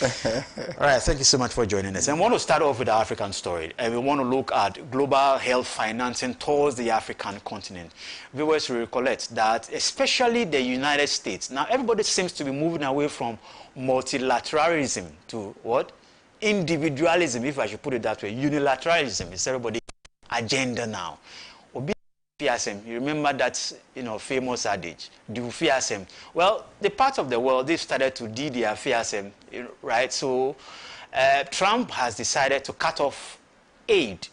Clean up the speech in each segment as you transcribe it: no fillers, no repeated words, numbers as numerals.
All right, thank you so much for joining us. And I want to start off with the African story, and we want to look at global health financing towards the African continent. Viewers will recollect that, especially the United States, now everybody seems to be moving away from multilateralism to what? Individualism, if I should put it that way. Unilateralism is everybody's agenda now. You remember that famous adage, do fiasem. Well, the part of the world they've started to do their fiasem, right? So Trump has decided to cut off aid,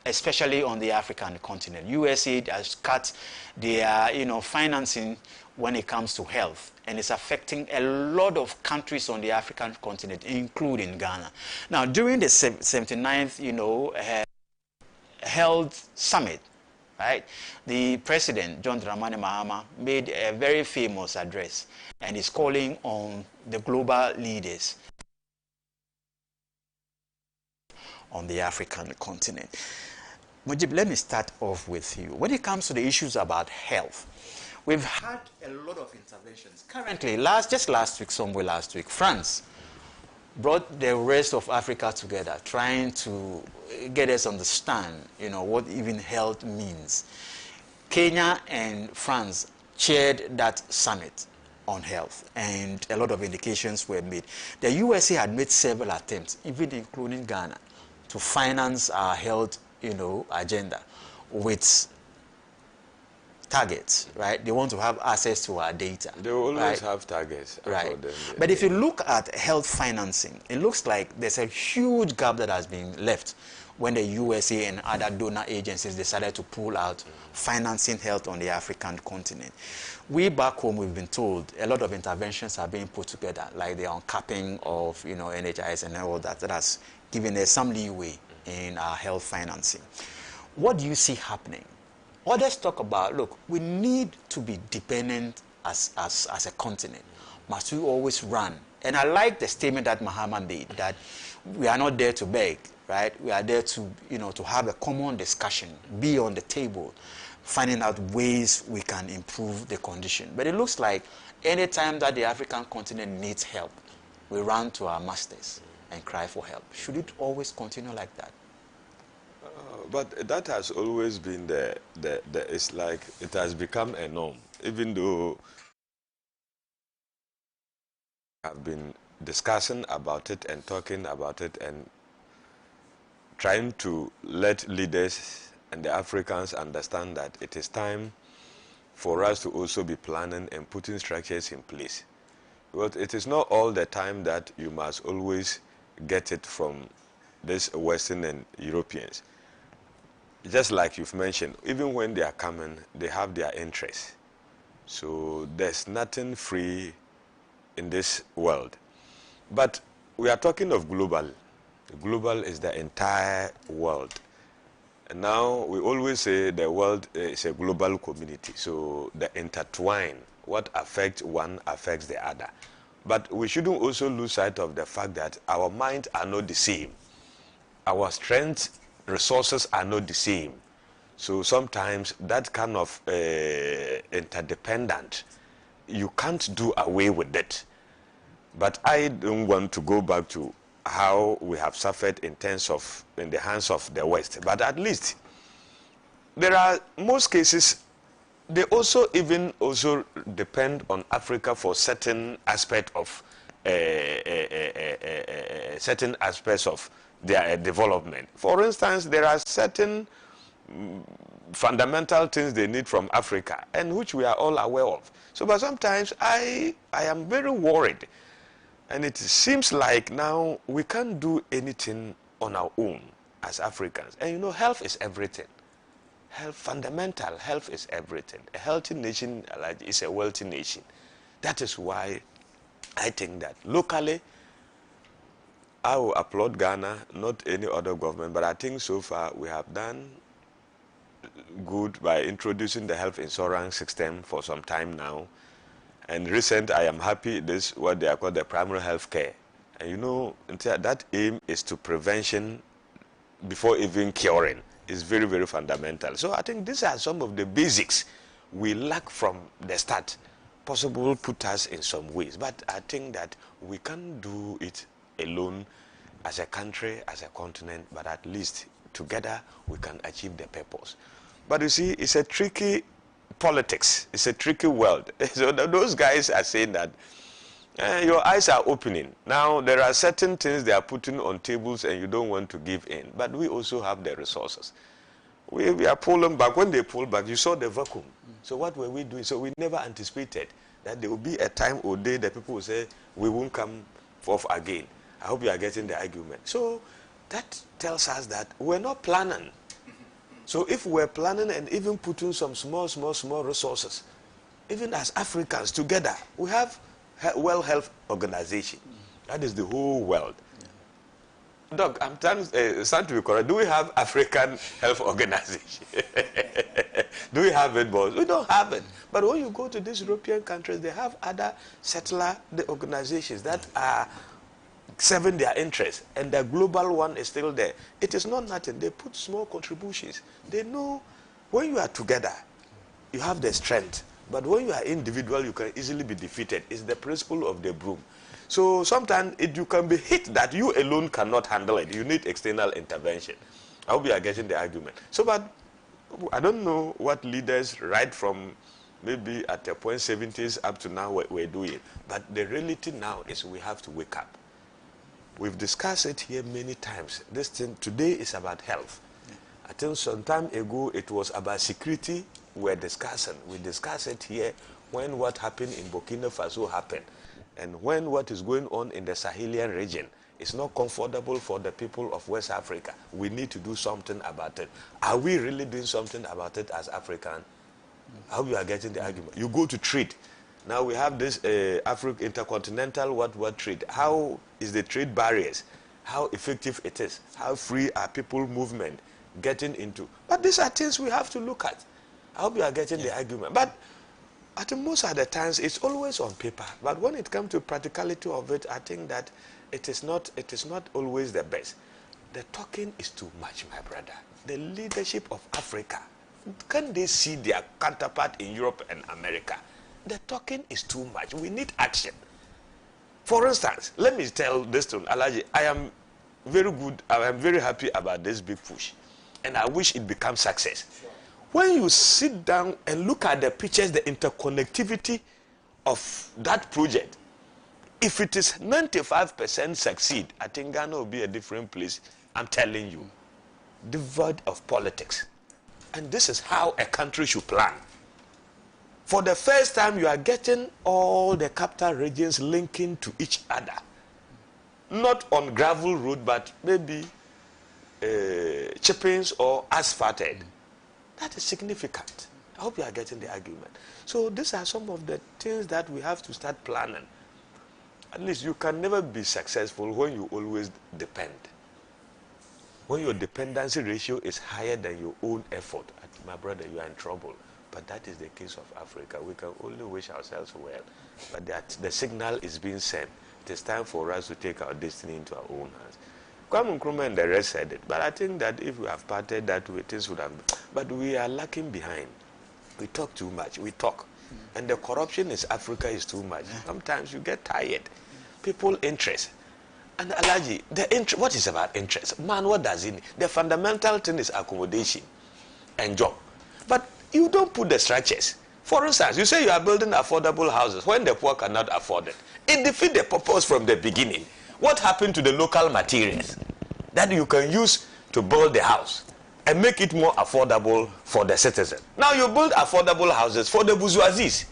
especially on the African continent. USAID has cut their financing when it comes to health, and it's affecting a lot of countries on the African continent, including Ghana. Now, during the 79th health summit, right, the president, John Dramani Mahama, made a very famous address, and is calling on the global leaders on the African continent. Mujib, let me start off with you. When it comes to the issues about health, we've had a lot of interventions. Currently, somewhere last week, France brought the rest of Africa together, trying to get us understand, what even health means. Kenya and France chaired that summit on health, and a lot of indications were made. The USA had made several attempts, even including Ghana, to finance our health, agenda with targets, right? They want to have access to our data. They will always have targets. Right. But if you look at health financing, it looks like there's a huge gap that has been left when the USA and other donor agencies decided to pull out financing health on the African continent. We back home, we've been told a lot of interventions are being put together, like the uncapping of NHIS and all that has given us some leeway in our health financing. What do you see happening? Others talk about, look, we need to be dependent as a continent. Must we always run? And I like the statement that Mahama made, that we are not there to beg, right? We are there to, to have a common discussion, be on the table, finding out ways we can improve the condition. But it looks like any time that the African continent needs help, we run to our masters and cry for help. Should it always continue like that? But that has always been it's like it has become a norm, even though I've been discussing about it and talking about it and trying to let leaders and the Africans understand that it is time for us to also be planning and putting structures in place. Because it is not all the time that you must always get it from these Western and Europeans. Just like you've mentioned, even when they are coming, they have their interests. So there's nothing free in this world. But we are talking of global. Global is the entire world. And now we always say the world is a global community. So the intertwine, what affects one affects the other. But we shouldn't also lose sight of the fact that our minds are not the same. Our strengths, resources are not the same. So sometimes that kind of interdependent, you can't do away with it. But I don't want to go back to how we have suffered in the hands of the West. But at least there are most cases, they also depend on Africa for certain aspects of their development. For instance, there are certain fundamental things they need from Africa, and which we are all aware of. So, but sometimes I am very worried, and it seems like now we can't do anything on our own as Africans. And health is everything. Health, fundamental health is everything. A healthy nation is a wealthy nation. That is why I think that locally, I will applaud Ghana, not any other government, but I think so far we have done good by introducing the health insurance system for some time now. And I am happy this what they are called the primary health care. And that aim is to prevention before even curing. Is very, very fundamental. So I think these are some of the basics we lack from the start. Possible put us in some ways, but I think that we can do it alone as a country, as a continent, but at least together we can achieve the purpose. But you see, it's a tricky politics. It's a tricky world. So those guys are saying that your eyes are opening. Now, there are certain things they are putting on tables and you don't want to give in. But we also have the resources. We are pulling back. When they pull back, you saw the vacuum. So what were we doing? So we never anticipated that there will be a time or day that people will say, we won't come forth again. I hope you are getting the argument. So that tells us that we're not planning. So if we're planning and even putting some small resources, even as Africans together, we have World Health Organization. That is the whole world. Doc, I'm trying to be correct. Do we have African Health Organization? Do we have it, boss? We don't have it. But when you go to these European countries, they have other settler organizations that are serving their interests, and the global one is still there. It is not nothing. They put small contributions. They know when you are together, you have the strength. But when you are individual, you can easily be defeated. It's the principle of the broom. So sometimes you can be hit that you alone cannot handle it. You need external intervention. I hope you are getting the argument. So, but I don't know what leaders right from maybe at the point 70s up to now we're doing. But the reality now is we have to wake up. We've discussed it here many times. This thing today is about health. I think some time ago it was about security we're discussing. We discussed it here when what happened in Burkina Faso happened. And when what is going on in the Sahelian region is not comfortable for the people of West Africa, we need to do something about it. Are we really doing something about it as African? I hope you are getting the argument. You go to trade. Now we have this intercontinental what trade. How is the trade barriers? How effective it is? How free are people movement getting into? But these are things we have to look at. I hope you are getting the argument. But I think most of the times it's always on paper. But when it comes to practicality of it, I think that it is not always the best. The talking is too much, my brother. The leadership of Africa, can they see their counterpart in Europe and America? The talking is too much. We need action. For instance, let me tell this to Alaji. I am very happy about this big push. And I wish it becomes success. Sure. When you sit down and look at the pictures, the interconnectivity of that project, if it is 95% succeed, I think Ghana will be a different place. I'm telling you. Devoid of politics. And this is how a country should plan. For the first time, you are getting all the capital regions linking to each other. Not on gravel road, but maybe chippings or asphalted. That is significant. I hope you are getting the argument. So these are some of the things that we have to start planning. At least you can never be successful when you always depend. When your dependency ratio is higher than your own effort, my brother, you are in trouble. But that is the case of Africa. We can only wish ourselves well. But the signal is being sent. It is time for us to take our destiny into our own hands. Kwame Nkrumah and the rest said it. But I think that if we have parted that way, things would have been. But we are lacking behind. We talk too much. We talk. And the corruption in Africa is too much. Sometimes you get tired. People interest. And Alaji, what is about interest? Man, what does it mean? The fundamental thing is accommodation and job. But you don't put the structures. For instance, you say you are building affordable houses when the poor cannot afford it. It defeats the purpose from the beginning. What happened to the local materials that you can use to build the house and make it more affordable for the citizen? Now you build affordable houses for the bourgeoisies.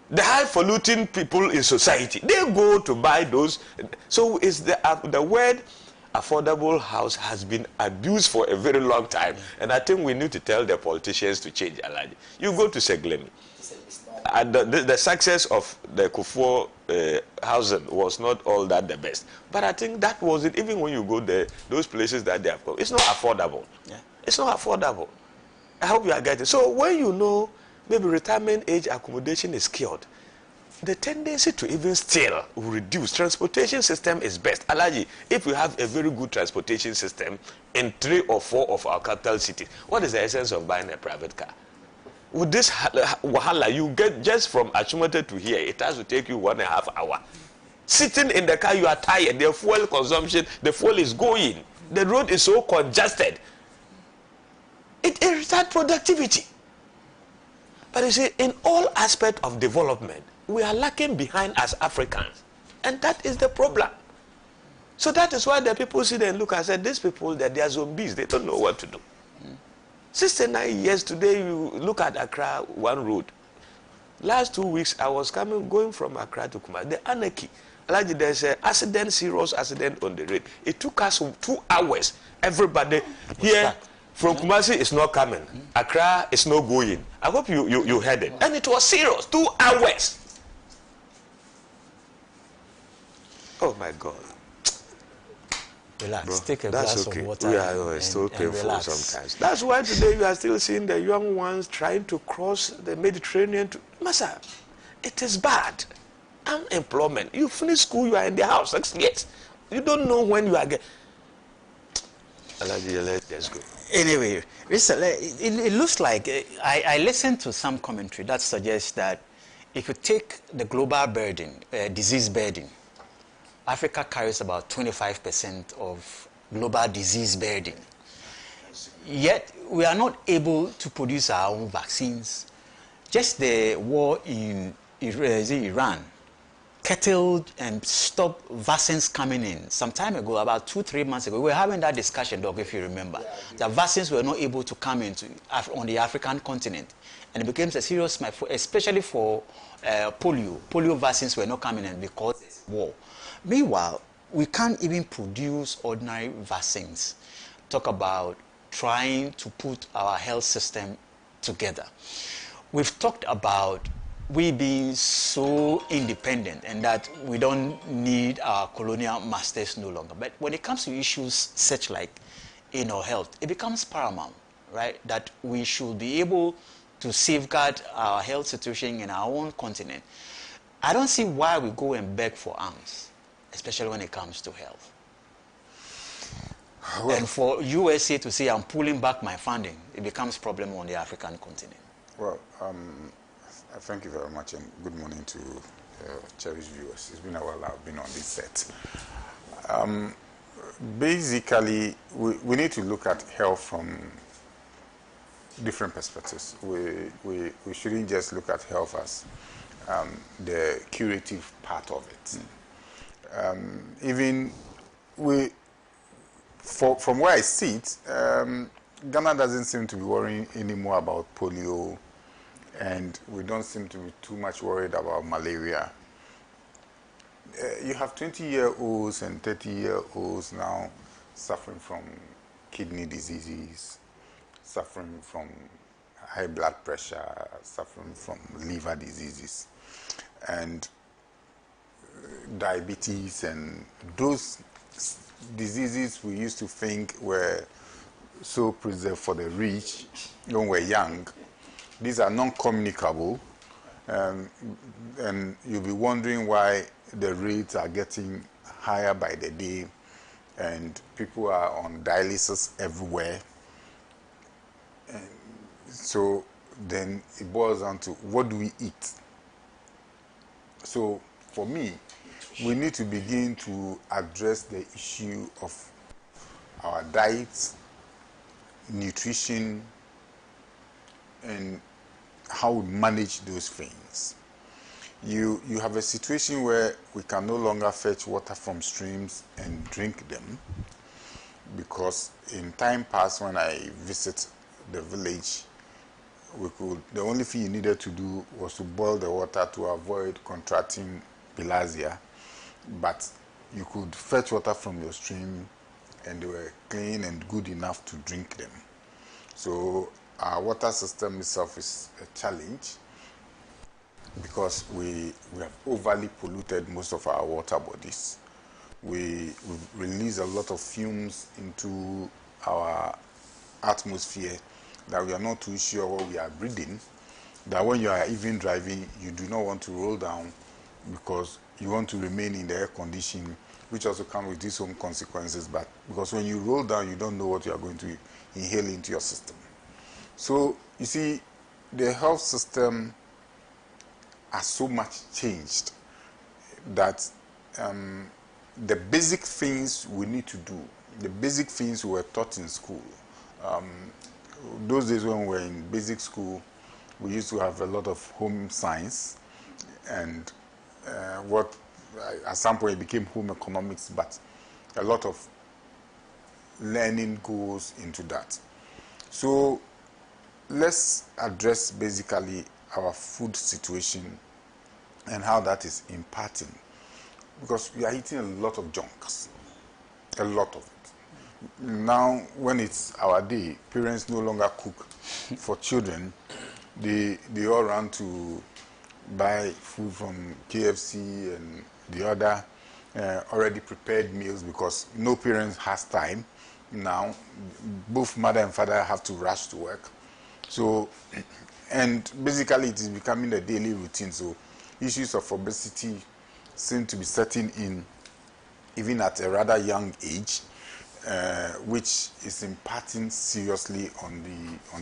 The high-falutin people in society, they go to buy those. So it's the word affordable house has been abused for a very long time. And I think we need to tell the politicians to change. Alaji. You go to Seglemi. And the success of the Kufuor housing was not all that the best. But I think that was it. Even when you go there, those places that they have come, it's not affordable. Yeah. It's not affordable. I hope you are getting. So when you know maybe retirement age accommodation is cured, the tendency to even steal will reduce. Transportation system is best. Alaji, if we have a very good transportation system in 3 or 4 of our capital cities, what is the essence of buying a private car? With this wahala, you get just from Achumate to here, it has to take you 1.5 hours. Sitting in the car, you are tired. The fuel consumption, the fuel is going. The road is so congested. It irritates productivity. But you see, in all aspects of development, we are lacking behind as Africans. And that is the problem. So that is why the people sit and look and say, these people, that they are zombies. They don't know what to do. 69 years today, you look at Accra, one road. Last 2 weeks, I was going from Accra to Kumasi. The anarchy. Like there's an accident, serious accident on the road. It took us 2 hours. Everybody here from Kumasi is not coming. Accra is not going. I hope you heard it. And it was serious. 2 hours. Oh my God. Relax. Bro, take a glass of water. We are so painful relax. sometimes. That's why today you are still seeing the young ones trying to cross the Mediterranean. Massa, it is bad. Unemployment. You finish school, you are in the house 6 years. You don't know when you are getting. Let's go. Anyway, it looks like I listened to some commentary that suggests that if you take the global burden, disease burden, Africa carries about 25% of global disease burden. Yet we are not able to produce our own vaccines. Just the war in Iran curtailed and stopped vaccines coming in. Some time ago, about 2-3 months ago, we were having that discussion, Doc, if you remember. The vaccines were not able to come on the African continent. And it became a serious matter, especially for polio. Polio vaccines were not coming in because of war. Meanwhile, we can't even produce ordinary vaccines. Talk about trying to put our health system together. We've talked about we being so independent and that we don't need our colonial masters no longer. But when it comes to issues such like health, it becomes paramount, right? That we should be able to safeguard our health situation in our own continent. I don't see why we go and beg for arms, especially when it comes to health. Well, and for USA to say I'm pulling back my funding, it becomes a problem on the African continent. Well, thank you very much and good morning to cherished viewers. It's been a while I've been on this set. Basically, we need to look at health from different perspectives. We shouldn't just look at health as the curative part of it. From where I sit, Ghana doesn't seem to be worrying anymore about polio, and we don't seem to be too much worried about malaria. You have 20-year-olds and 30-year-olds now suffering from kidney diseases, suffering from high blood pressure, suffering from liver diseases, and diabetes, and those diseases we used to think were so preserved for the rich when we're young. These are non-communicable, and you'll be wondering why the rates are getting higher by the day, and people are on dialysis everywhere. And so then it boils down to, what do we eat? So for me, we need to begin to address the issue of our diets, nutrition, and how we manage those things. You have a situation where we can no longer fetch water from streams and drink them, because in time past when I visit the village, the only thing you needed to do was to boil the water to avoid contracting bilharzia, but you could fetch water from your stream and they were clean and good enough to drink them. So our water system itself is a challenge because we have overly polluted most of our water bodies. We release a lot of fumes into our atmosphere that we are not too sure what we are breathing, that when you are even driving, you do not want to roll down because you want to remain in the air condition, which also comes with its own consequences, but because when you roll down, you don't know what you are going to inhale into your system. So, you see, the health system has so much changed that the basic things we need to do, the basic things we were taught in school. Those days when we were in basic school, we used to have a lot of home science, and what at some point it became home economics, but a lot of learning goes into that. So let's address basically our food situation and how that is impacting, because we are eating a lot of junks, a lot of it. Now, when it's our day, parents no longer cook for children. They all run to buy food from KFC and the other already prepared meals, because no parent has time. Now, both mother and father have to rush to work. So, and basically it is becoming a daily routine. So, issues of obesity seem to be setting in even at a rather young age, which is impacting seriously on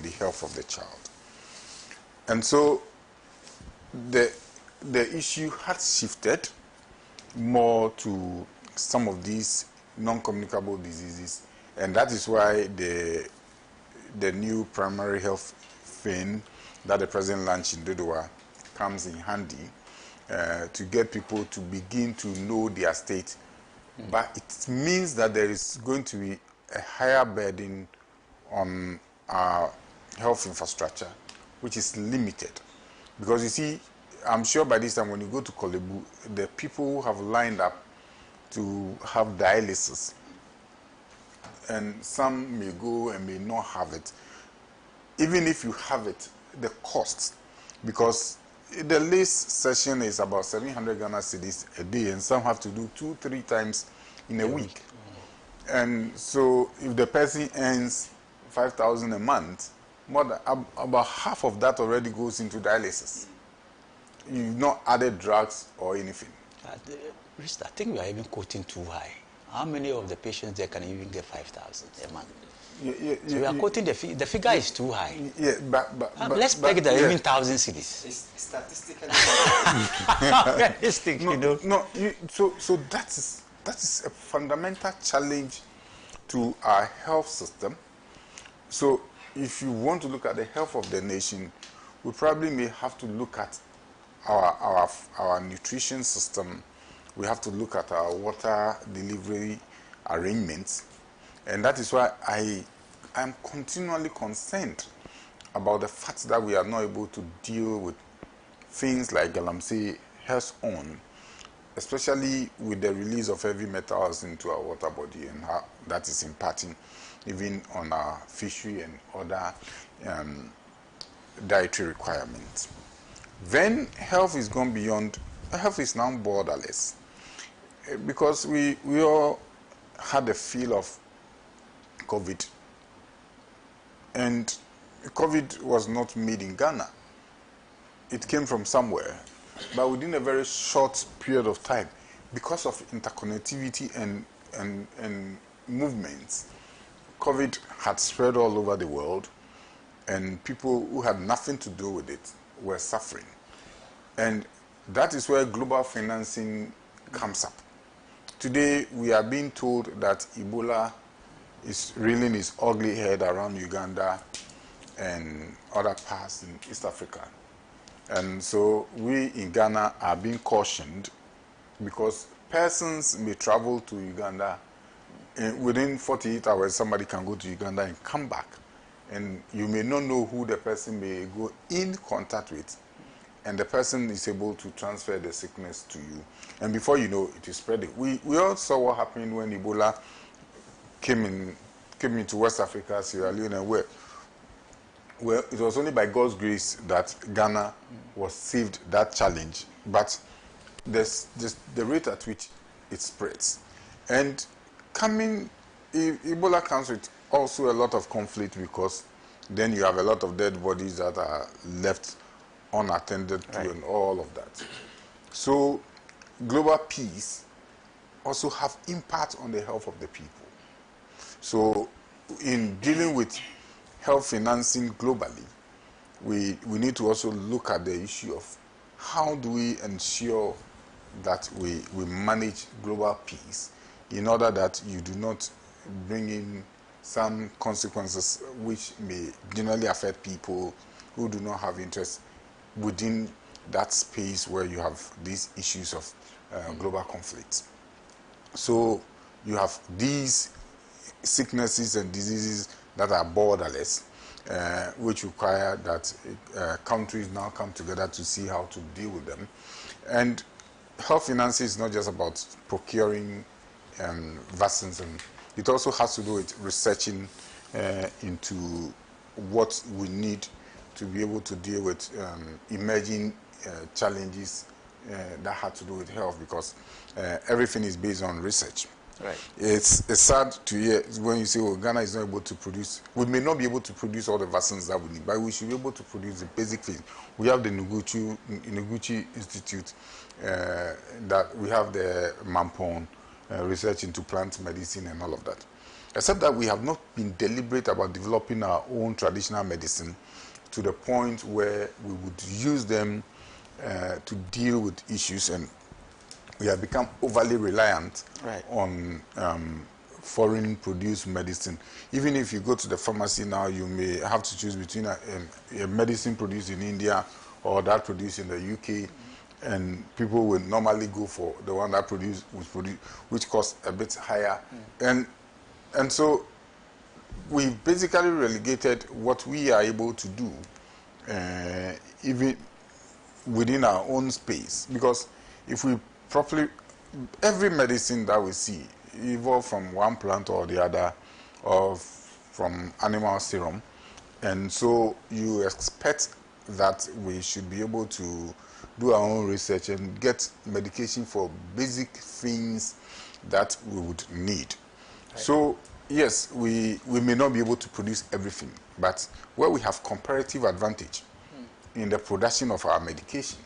the health of the child. And so the issue has shifted more to some of these non-communicable diseases, and that is why the new primary health thing that the president launched in Dodowa comes in handy, to get people to begin to know their state. But it means that there is going to be a higher burden on our health infrastructure, which is limited. Because you see, I'm sure by this time when you go to Kolebu, the people who have lined up to have dialysis, and some may go and may not have it. Even if you have it, the cost, because the least session is about 700 Ghana cedis a day, and some have to do 2-3 times in a week. And so if the person earns 5,000 a month, more than, about half of that already goes into dialysis. You've not added drugs or anything. I think we are even quoting too high. How many of the patients there can even get 5,000 a month? So we are quoting the figure is too high. Yeah, but let's peg it at even 1,000 cities. It's statistically realistic, you know. No, so that is a fundamental challenge to our health system. So if you want to look at the health of the nation, we probably may have to look at our nutrition system. We have to look at our water delivery arrangements. And that is why I am continually concerned about the fact that we are not able to deal with things like galamsey health-on, especially with the release of heavy metals into our water body and how that is impacting even on our fishery and other dietary requirements. Then health is gone beyond, health is now borderless, because we all had a feel of COVID, and COVID was not made in Ghana. It came from somewhere, but within a very short period of time, because of interconnectivity and movements, COVID had spread all over the world, and people who had nothing to do with it were suffering. And that is where global financing comes up. Today, we are being told that Ebola is rearing its ugly head around Uganda and other parts in East Africa. And so we in Ghana are being cautioned, because persons may travel to Uganda, and within 48 hours somebody can go to Uganda and come back. And you may not know who the person may go in contact with, and the person is able to transfer the sickness to you. And before you know, it is spreading. We all saw what happened when Ebola came into West Africa, Sierra Leone, and where it was only by God's grace that Ghana was saved that challenge. But there's the rate at which it spreads. And Ebola comes with also a lot of conflict, because then you have a lot of dead bodies that are left unattended to, right, and all of that. So global peace also have impact on the health of the people. So in dealing with health financing globally, we need to also look at the issue of how do we ensure that we manage global peace in order that you do not bring in some consequences which may generally affect people who do not have interest within that space where you have these issues of global conflicts. So you have these sicknesses and diseases that are borderless, which require that countries now come together to see how to deal with them. And health finances is not just about procuring vaccines, and it also has to do with researching into what we need to be able to deal with emerging challenges that have to do with health, because everything is based on research. Right. It's sad to hear when you say, oh, Ghana is not able to produce. We may not be able to produce all the vaccines that we need, but we should be able to produce the basic things. We have the Noguchi Institute, that we have the Mampon research into plant medicine and all of that. Except that we have not been deliberate about developing our own traditional medicine to the point where we would use them to deal with issues, and we have become overly reliant on foreign produced medicine. Even if you go to the pharmacy now, you may have to choose between a medicine produced in India or that produced in the UK, and people will normally go for the one that which costs a bit higher. And so we basically relegated what we are able to do even within our own space, because if we properly, every medicine that we see evolved from one plant or the other, or from animal serum, and so you expect that we should be able to do our own research and get medication for basic things that we would need. Right. So yes, we may not be able to produce everything, but where we have comparative advantage in the production of our medication,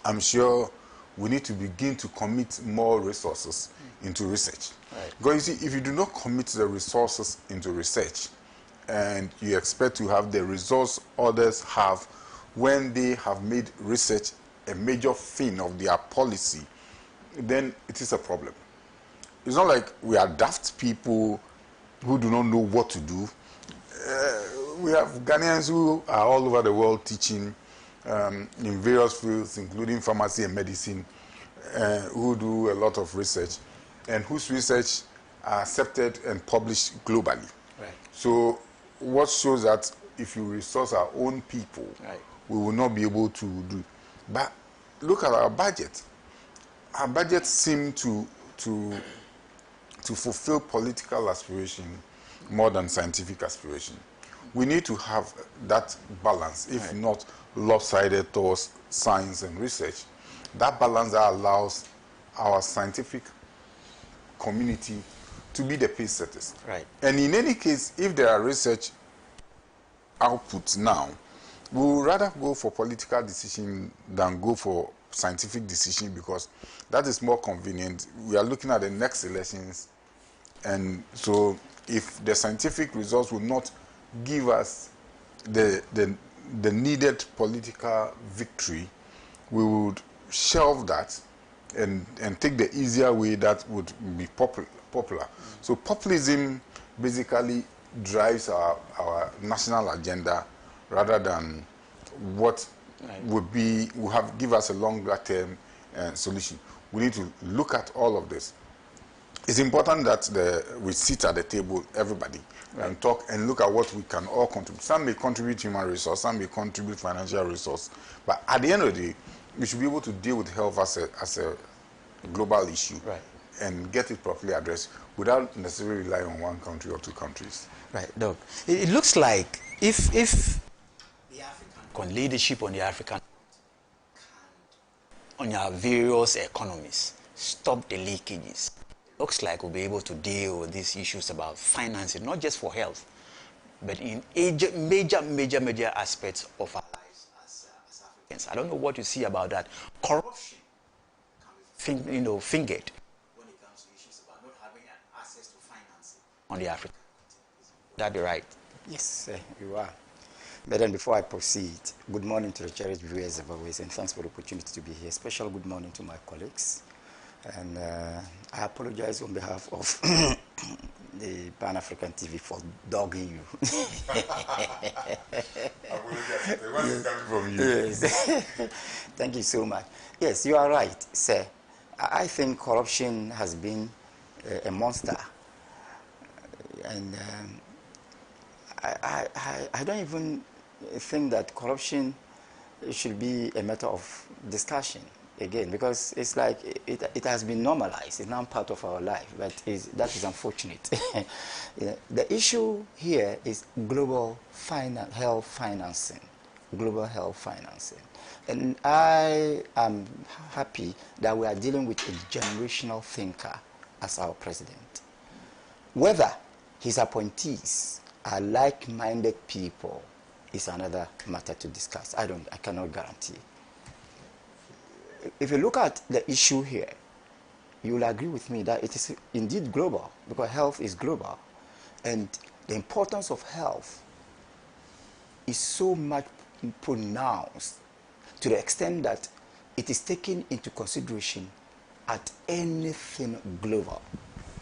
I'm sure we need to begin to commit more resources into research. Right. Because you see, if you do not commit the resources into research, and you expect to have the results others have when they have made research a major thing of their policy, then it is a problem. It's not like we are daft people who do not know what to do. We have Ghanaians who are all over the world teaching in various fields, including pharmacy and medicine, who do a lot of research, and whose research are accepted and published globally. Right. So what shows that if you resource our own people, right, we will not be able to do. But look at our budget. Our budget seems to fulfill political aspiration more than scientific aspiration. We need to have that balance, if not lopsided towards science and research. That balance that allows our scientific community to be the pace setters. Right. And in any case, if there are research outputs now, we would rather go for political decision than go for scientific decision, because that is more convenient. We are looking at the next elections, and so if the scientific results will not give us the needed political victory, we would shelve that and take the easier way that would be popular. So populism basically drives our national agenda rather than what would give us a longer term solution. We need to look at all of this. It's important that we sit at the table, everybody, and talk and look at what we can all contribute. Some may contribute human resource, some may contribute financial resource, but at the end of the day, we should be able to deal with health as a global issue, and get it properly addressed without necessarily relying on one country or two countries. Right, Doc. It looks like if the African leadership on the African on our various economies stop the leakages, looks like we'll be able to deal with these issues about financing, not just for health, but in major aspects of our lives as Africans. I don't know what you see about that. Corruption can be fingered when it comes to issues about not having access to financing on the African continent. Would that be right? Yes, you are. But then before I proceed, good morning to the cherished viewers of always, and thanks for the opportunity to be here. Special good morning to my colleagues. And I apologize on behalf of the Pan-African TV for dogging you. From you. Yes. Thank you so much. Yes, you are right, sir. I think corruption has been a monster. And I don't even think that corruption should be a matter of discussion again, because it's like it has been normalized. It's now part of our life, but that is unfortunate. The issue here is global health financing. Global health financing. And I am happy that we are dealing with a generational thinker as our president. Whether his appointees are like-minded people is another matter to discuss. I cannot guarantee. If you look at the issue here, you will agree with me that it is indeed global, because health is global. And the importance of health is so much pronounced to the extent that it is taken into consideration at anything global,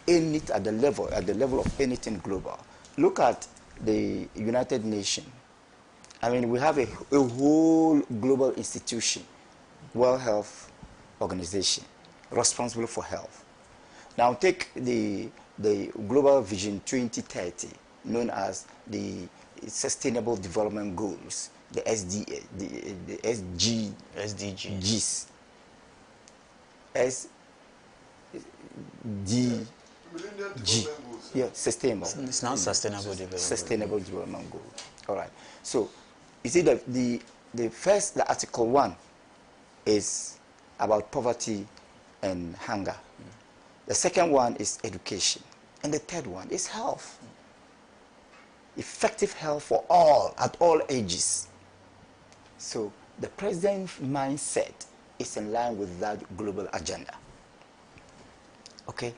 at the level of anything global. Look at the United Nations. I mean, we have a whole global institution, World Health Organization, responsible for health. Now take the Global Vision 2030, known as the Sustainable Development Goals, the SDGs. SDG. Yeah, sustainable. It's not sustainable development. Sustainable development goal. All right. So, you see that the Article 1 is about poverty and hunger. The second one is education. And the third one is health. Effective health for all, at all ages. So the president's mindset is in line with that global agenda. Okay?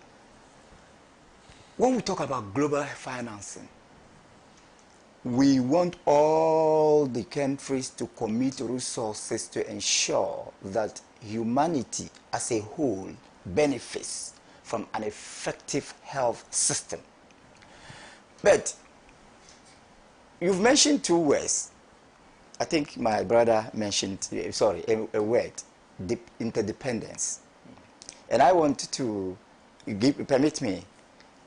When we talk about global financing, we want all the countries to commit resources to ensure that humanity as a whole benefits from an effective health system. But you've mentioned two words. I think my brother mentioned, a word, interdependence. And I want to permit me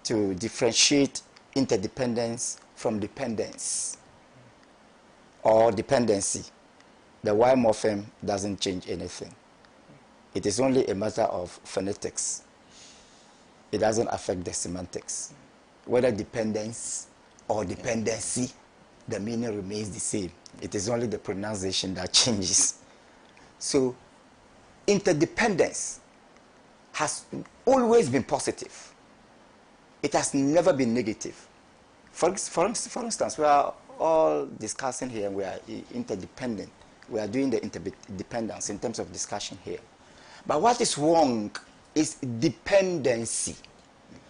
to differentiate interdependence from dependence or dependency. The Y morpheme doesn't change anything. It is only a matter of phonetics. It doesn't affect the semantics. Whether dependence or dependency, the meaning remains the same. It is only the pronunciation that changes. So, interdependence has always been positive. It has never been negative. For instance, we are all discussing here, we are interdependent. We are doing the interdependence in terms of discussion here. But what is wrong is dependency.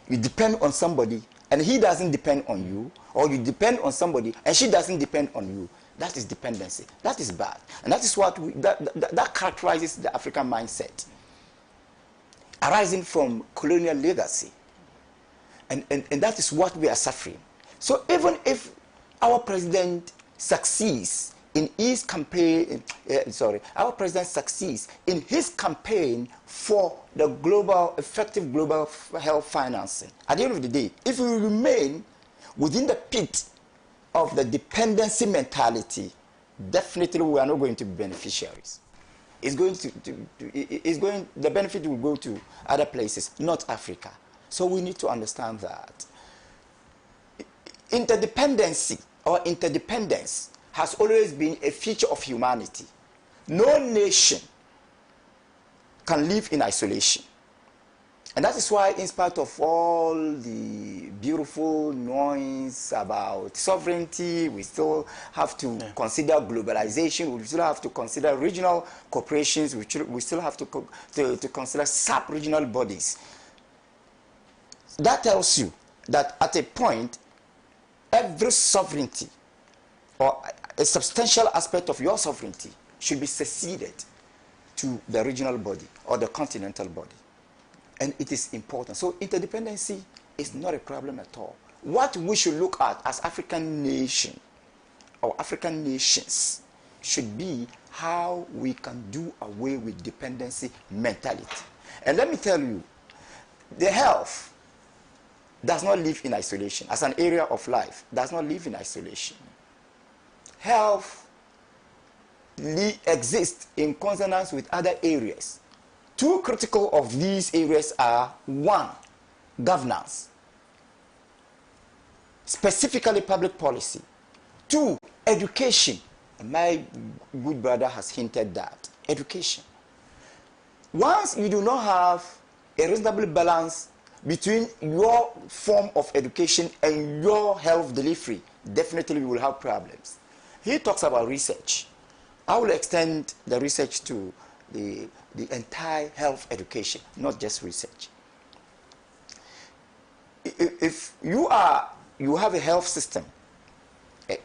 You depend on somebody and he doesn't depend on you, or you depend on somebody and she doesn't depend on you. That is dependency. That is bad. And that is what that characterizes the African mindset, arising from colonial legacy. And that is what we are suffering. So even if our president succeeds in his campaign, our president succeeds in his campaign for the effective global health financing, at the end of the day, if we remain within the pit of the dependency mentality, definitely we are not going to be beneficiaries. The benefit will go to other places, not Africa. So we need to understand that interdependency or interdependence has always been a feature of humanity. No nation can live in isolation. And that is why, in spite of all the beautiful noise about sovereignty, we still have to consider globalization, we still have to consider regional corporations, we still have to consider sub-regional bodies. That tells you that at a point, every sovereignty, or a substantial aspect of your sovereignty should be ceded to the regional body or the continental body. And it is important. So interdependency is not a problem at all. What we should look at as African nation or African nations should be how we can do away with dependency mentality. And let me tell you, the health does not live in isolation. As an area of life, does not live in isolation. Health exists in consonance with other areas. Two critical of these areas are: one, governance, specifically public policy; two, education. My good brother has hinted that education. Once you do not have a reasonable balance between your form of education and your health delivery, definitely you will have problems. He talks about research. I will extend the research to the entire health education, not just research. If you have a health system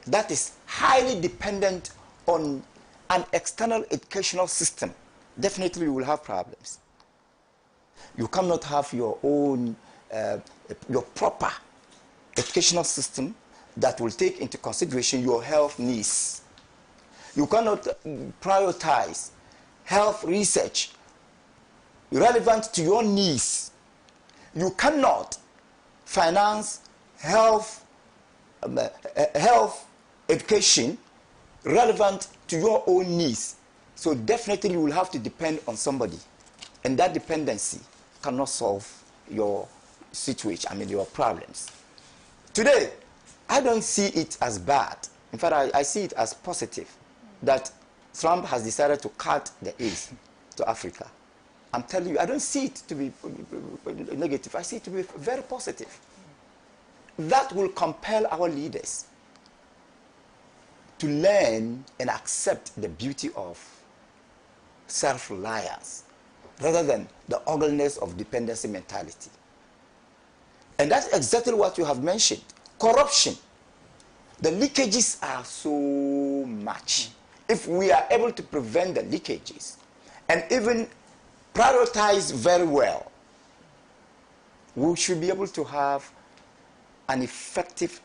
that is highly dependent on an external educational system, definitely you will have problems. You cannot have your own, your proper educational system that will take into consideration your health needs. You cannot prioritize health research relevant to your needs. You cannot finance health education relevant to your own needs. So definitely you will have to depend on somebody. And that dependency cannot solve your situation, your problems. Today, I don't see it as bad. In fact, I see it as positive that Trump has decided to cut the aid to Africa. I'm telling you, I don't see it to be negative. I see it to be very positive. That will compel our leaders to learn and accept the beauty of self-reliance rather than the ugliness of dependency mentality. And that's exactly what you have mentioned. Corruption. The leakages are so much. If we are able to prevent the leakages and even prioritize very well, we should be able to have an effective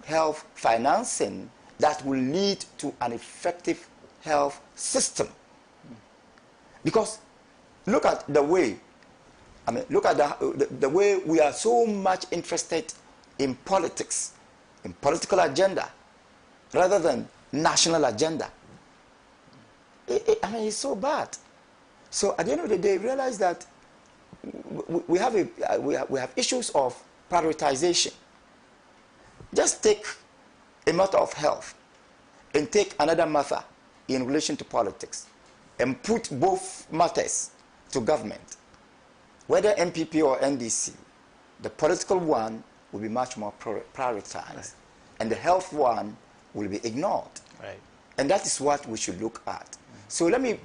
health financing that will lead to an effective health system. Because look at the way, look at the way we are so much interested in politics, in political agenda, rather than national agenda. It's so bad. So at the end of the day, realize that we have issues of prioritization. Just take a matter of health and take another matter in relation to politics and put both matters to government. Whether MPP or NDC, the political one will be much more prioritized, right, and the health one will be ignored. Right. And that is what we should look at. So let me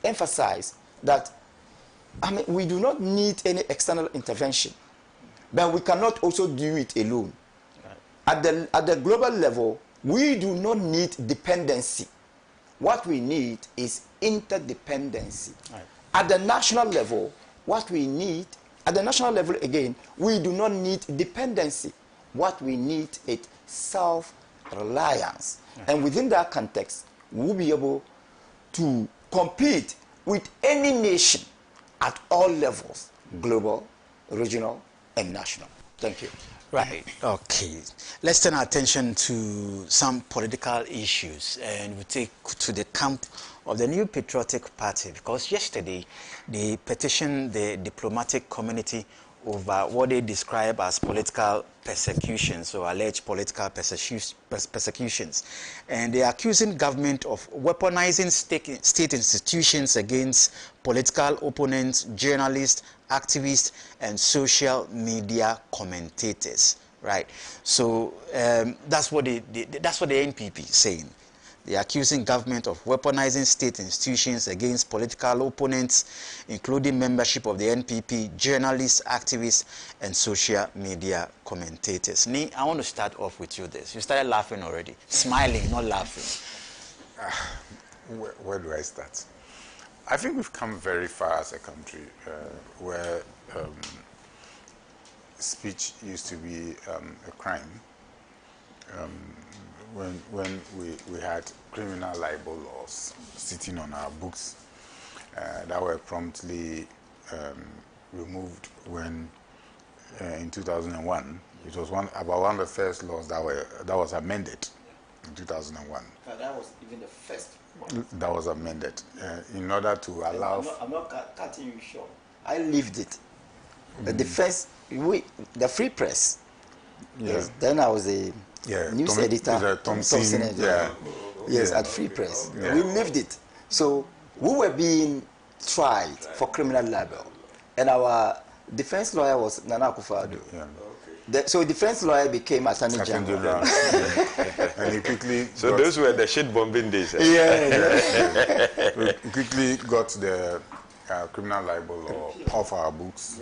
emphasize that we do not need any external intervention, but we cannot also do it alone. Right. At the global level, we do not need dependency. What we need is interdependency. Right. At the national level, what we need, at the national level again, we do not need dependency. What we need is self-reliance. Right. And within that context, we'll be able to compete with any nation at all levels, global, regional, and national. Thank you. Right. Okay. Let's turn our attention to some political issues, and we take to the camp of the New Patriotic Party, because yesterday they petitioned the diplomatic community over what they describe as political persecutions or alleged political persecutions. And they are accusing government of weaponizing state institutions against political opponents, journalists, activists, and social media commentators. Right. So that's what the NPP is saying. They're accusing government of weaponizing state institutions against political opponents, including membership of the NPP, journalists, activists, and social media commentators. Ni, I want to start off with you this. You started laughing already. Smiling, not laughing. Where do I start? I think we've come very far as a country where speech used to be a crime. When we had criminal libel laws sitting on our books that were promptly removed when in 2001 it was about one of the first laws that was amended in 2001. That was even the first one. That was amended in order to allow. I'm not cutting you short. I lived it. The first, the free press. Yeah. Yes. Then I was a news editor. Thompson editor. Yes, at Free Press. Yeah. We lived it. So we were being tried for criminal libel, and our defense lawyer was Nana Akufo-Addo. Yeah. So defense lawyer became Attorney General. And he quickly. So those were the shit bombing days. We quickly got the criminal libel law off our books,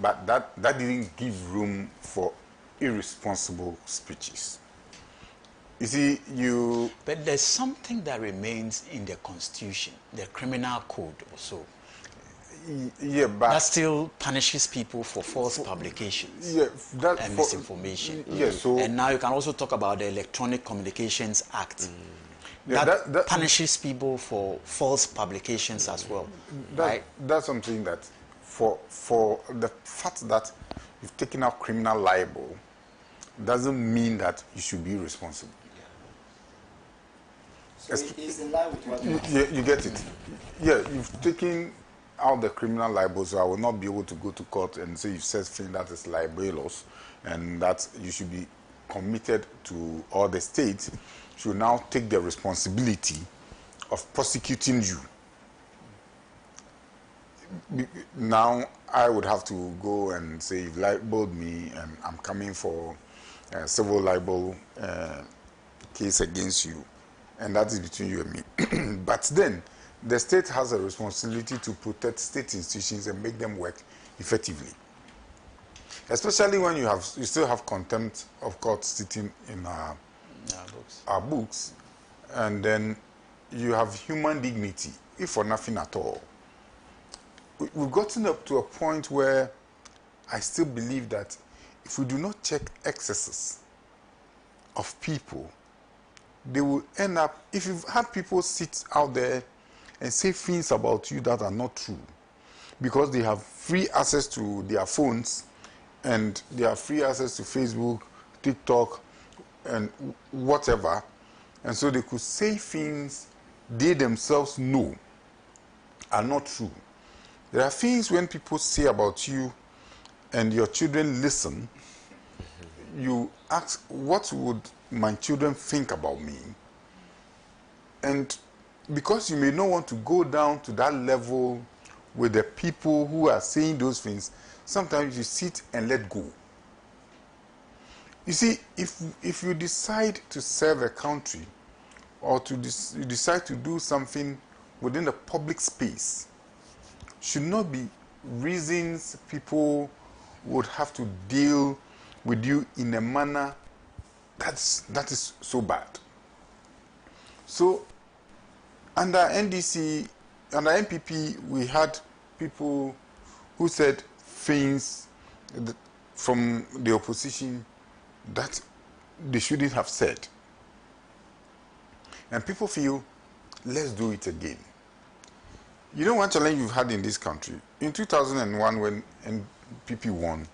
but that didn't give room for irresponsible speeches. You see, But there's something that remains in the Constitution, the criminal code also. Yeah, but that still punishes people for false publications and misinformation. Yeah, so and now you can also talk about the Electronic Communications Act. That punishes people for false publications as well. Right? That's something that, for the fact that you've taken out criminal libel, doesn't mean that you should be responsible. So it is in line with what you get it. Yeah, you've taken out the criminal libel, so I will not be able to go to court and say you've said something that is libelous, and that you should be committed to, or the state should now take the responsibility of prosecuting you. Now I would have to go and say, you've libeled me and I'm coming for a civil libel case against you, and that is between you and me. But then the state has a responsibility to protect state institutions and make them work effectively, especially when you still have contempt of court sitting in our books, and then you have human dignity, if for nothing at all. We've gotten up to a point where I still believe that if we do not check excesses of people, they will end up, if you've had people sit out there and say things about you that are not true, because they have free access to their phones and they have free access to Facebook, TikTok, and whatever, and so they could say things they themselves know are not true. There are things when people say about you and your children listen, you ask, what would my children think about me? And because you may not want to go down to that level with the people who are saying those things, sometimes you sit and let go. You see, if you decide to serve a country or you decide to do something within the public space, should not be reasons people would have to deal with you in a manner that is so bad. So under NDC, under NPP, we had people who said things from the opposition that they shouldn't have said. And people feel, let's do it again. You know one challenge we've had in this country? In 2001, when NPP won,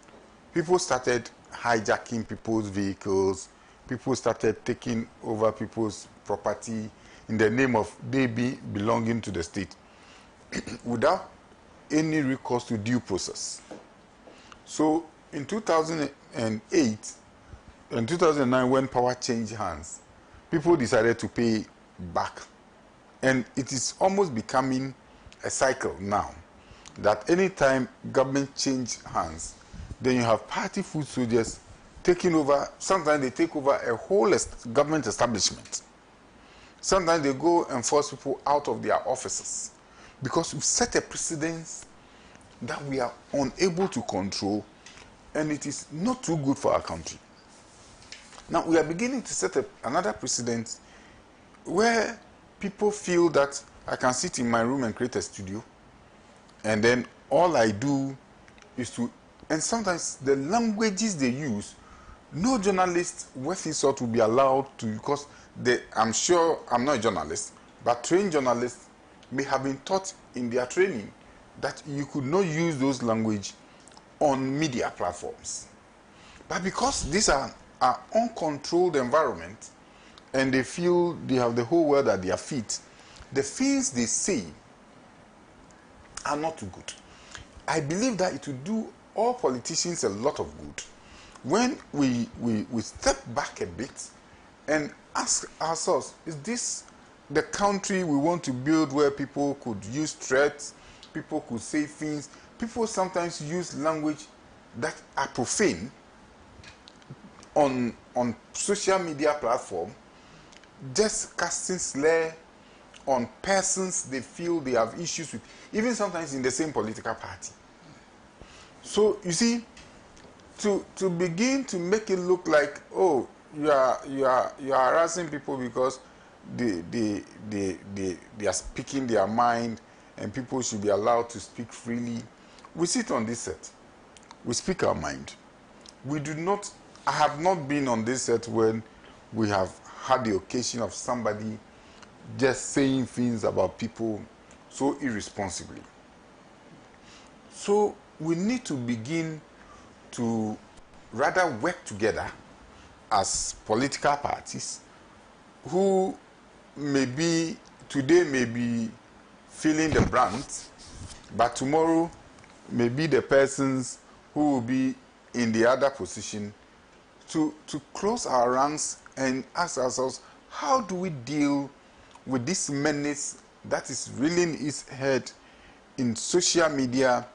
people started hijacking people's vehicles, people started taking over people's property in the name of they belonging to the state without any recourse to due process. So in 2008 and 2009, when power changed hands, people decided to pay back. And it is almost becoming a cycle now that anytime government change hands, then you have party foot soldiers taking over. Sometimes they take over a whole government establishment. Sometimes they go and force people out of their offices because we've set a precedence that we are unable to control, and it is not too good for our country. Now, we are beginning to set another precedent where people feel that I can sit in my room and create a studio, and then all I do is to, and sometimes the languages they use, no journalist worth his salt will be allowed to, because I'm sure, I'm not a journalist, but trained journalists may have been taught in their training that you could not use those language on media platforms. But because these are uncontrolled environment, and they feel they have the whole world at their feet, the things they say are not too good. I believe that it will do all politicians a lot of good when we step back a bit and ask ourselves, is this the country we want to build where people could use threats, people could say things, people sometimes use language that are profane on social media platform, just casting slur on persons they feel they have issues with, even sometimes in the same political party. So you see, to begin to make it look like, oh, you are harassing people because they are speaking their mind and people should be allowed to speak freely. We sit on this set, we speak our mind. We do not, I have not been on this set when we have had the occasion of somebody just saying things about people so irresponsibly. So we need to begin to rather work together as political parties who maybe today may be feeling the brunt, but tomorrow may be the persons who will be in the other position, to close our ranks and ask ourselves, how do we deal with this menace that is reeling its head in social media?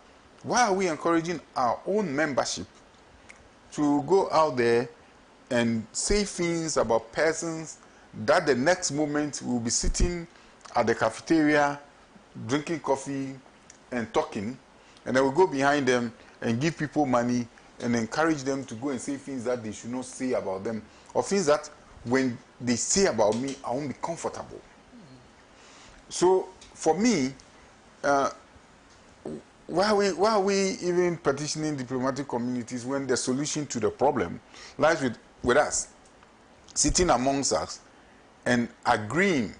Why are we encouraging our own membership to go out there and say things about persons that the next moment will be sitting at the cafeteria, drinking coffee and talking, and then we'll go behind them and give people money and encourage them to go and say things that they should not say about them, or things that when they say about me, I won't be comfortable. So for me, why are we even petitioning diplomatic communities when the solution to the problem lies with us, sitting amongst us and agreeing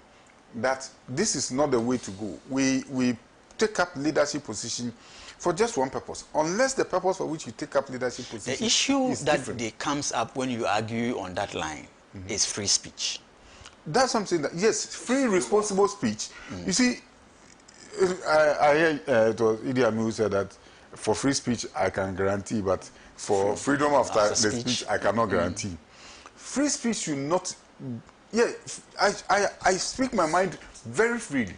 that this is not the way to go? We take up leadership position for just one purpose, unless the purpose for which you take up leadership position the issue is that different. comes up when you argue on that line is free speech. That's something that, yes, free responsible speech. You see, I hear it was Idi Amin who said that for free speech I can guarantee, but for freedom of the speech I cannot guarantee. Free speech should not, yeah, I speak my mind very freely,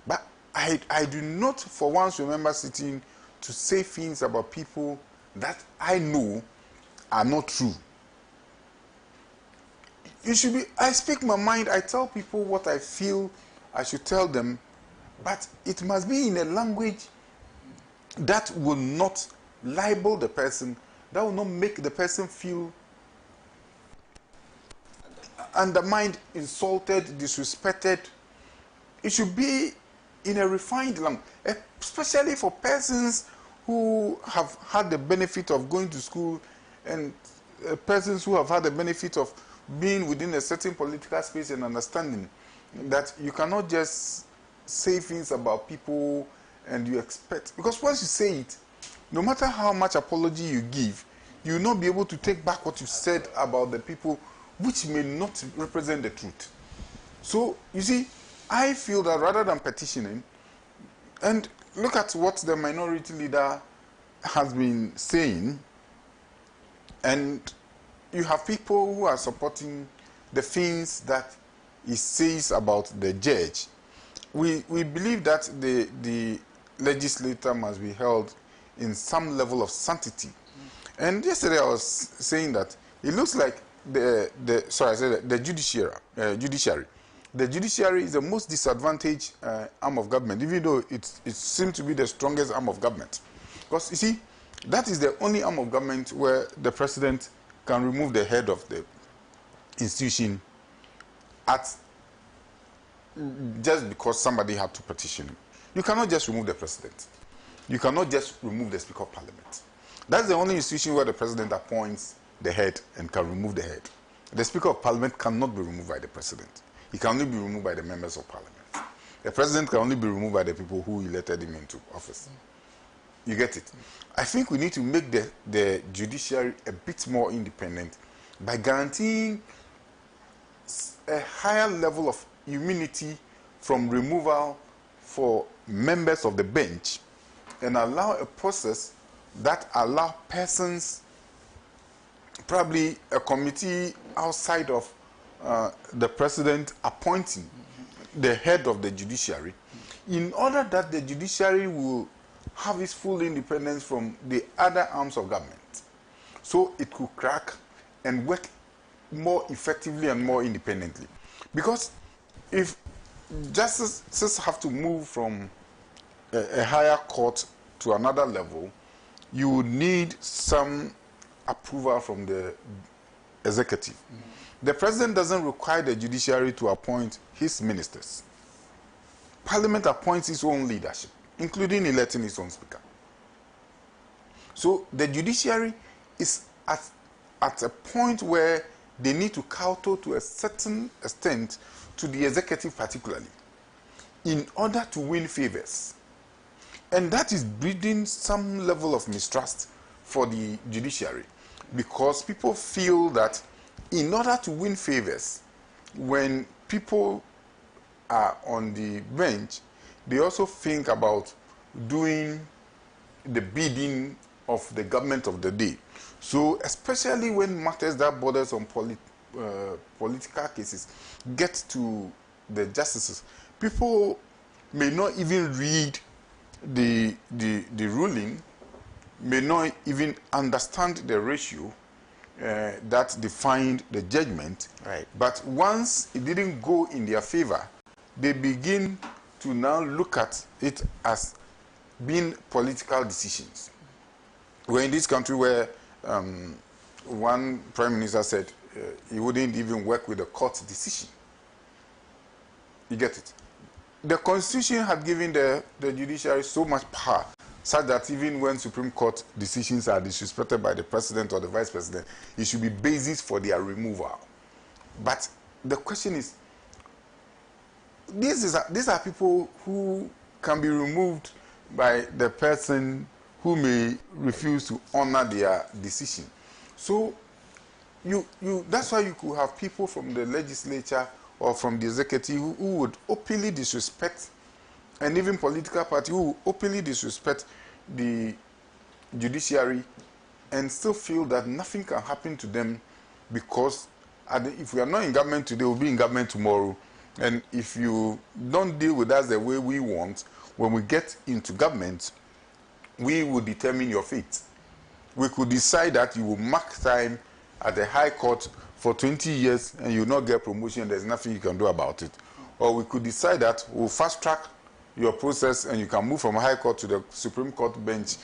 but I do not for once remember sitting to say things about people that I know are not true. It should be, I speak my mind, I tell people what I feel I should tell them, but it must be in a language that will not libel the person, that will not make the person feel undermined, insulted, disrespected. It should be in a refined language, especially for persons who have had the benefit of going to school and persons who have had the benefit of being within a certain political space and understanding that you cannot just say things about people and you expect, because once you say it, no matter how much apology you give, you will not be able to take back what you said about the people, which may not represent the truth. So you see, I feel that rather than petitioning, and look at what the minority leader has been saying, and you have people who are supporting the things that he says about the judge. We believe that the legislator must be held in some level of sanctity. And yesterday I was saying that it looks like the judiciary the judiciary is the most disadvantaged arm of government, even though it seems to be the strongest arm of government. Because, you see, that is the only arm of government where the president can remove the head of the institution just because somebody had to petition him. You cannot just remove the president. You cannot just remove the Speaker of Parliament. That's the only institution where the president appoints the head and can remove the head. The Speaker of Parliament cannot be removed by the president. He can only be removed by the members of Parliament. The president can only be removed by the people who elected him into office. You get it? I think we need to make the judiciary a bit more independent by guaranteeing a higher level of immunity from removal for members of the bench, and allow a process that allow persons, probably a committee outside of the president appointing the head of the judiciary, in order that the judiciary will have its full independence from the other arms of government, so it could crack and work more effectively and more independently. Because if justices have to move from a higher court to another level, you would need some approval from the executive. The president doesn't require the judiciary to appoint his ministers. Parliament appoints its own leadership, including electing its own speaker. So the judiciary is at a point where they need to kowtow to a certain extent to the executive particularly, in order to win favors. And that is breeding some level of mistrust for the judiciary, because people feel that in order to win favors, when people are on the bench, they also think about doing the bidding of the government of the day. So especially when matters that borders on political cases get to the justices, people may not even read the ruling, may not even understand the ratio that defined the judgment. Right. But once it didn't go in their favor, they begin to now look at it as being political decisions. We're in this country where one prime minister said he wouldn't even work with a court decision. You get it? The constitution had given the judiciary so much power, such that even when Supreme Court decisions are disrespected by the president or the vice president, it should be basis for their removal. But the question is, these are people who can be removed by the person who may refuse to honor their decision. So that's why you could have people from the legislature or from the executive who would openly disrespect, and even political party who would openly disrespect the judiciary and still feel that nothing can happen to them, because if we are not in government today, we'll be in government tomorrow. And if you don't deal with us the way we want, when we get into government, we will determine your fate. We could decide that you will mark time at the High Court for 20 years and you will not get promotion, there's nothing you can do about it. Or we could decide that we'll fast track your process and you can move from High Court to the Supreme Court bench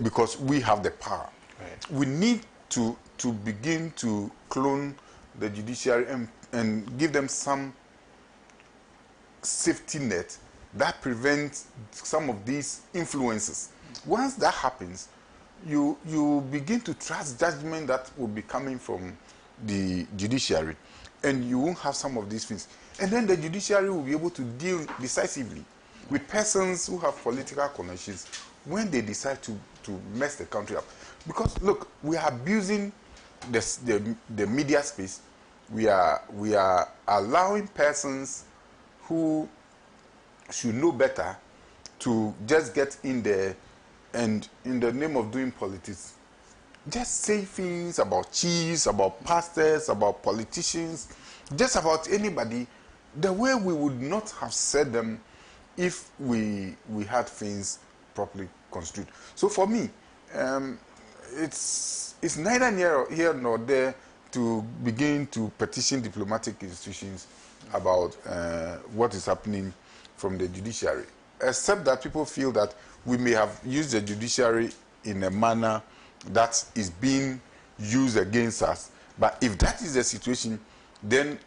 because we have the power. Right. We need to begin to clone the judiciary and give them some safety net that prevents some of these influences. Once that happens, you begin to trust judgment that will be coming from the judiciary, and you won't have some of these things. And then the judiciary will be able to deal decisively with persons who have political connections when they decide to mess the country up. Because look, we are abusing the media space. We are allowing persons who should know better to just get in there and in the name of doing politics, just say things about chiefs, about pastors, about politicians, just about anybody, the way we would not have said them if we had things properly construed. So for me, it's neither here nor there to begin to petition diplomatic institutions about what is happening from the judiciary, except that people feel that we may have used the judiciary in a manner that is being used against us. But if that is the situation, then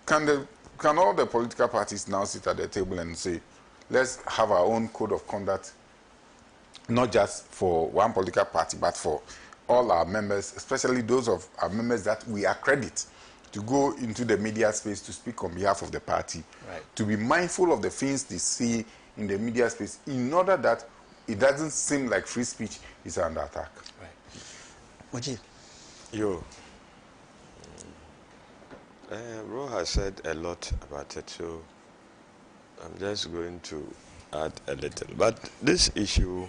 can all the political parties now sit at the table and say, let's have our own code of conduct, not just for one political party, but for all our members, especially those of our members that we accredit to go into the media space to speak on behalf of the party, right, to be mindful of the things they see in the media space in order that it doesn't seem like free speech is under attack. Right. Moji? Yo. Ro has said a lot about it, so I'm just going to add a little. But this issue,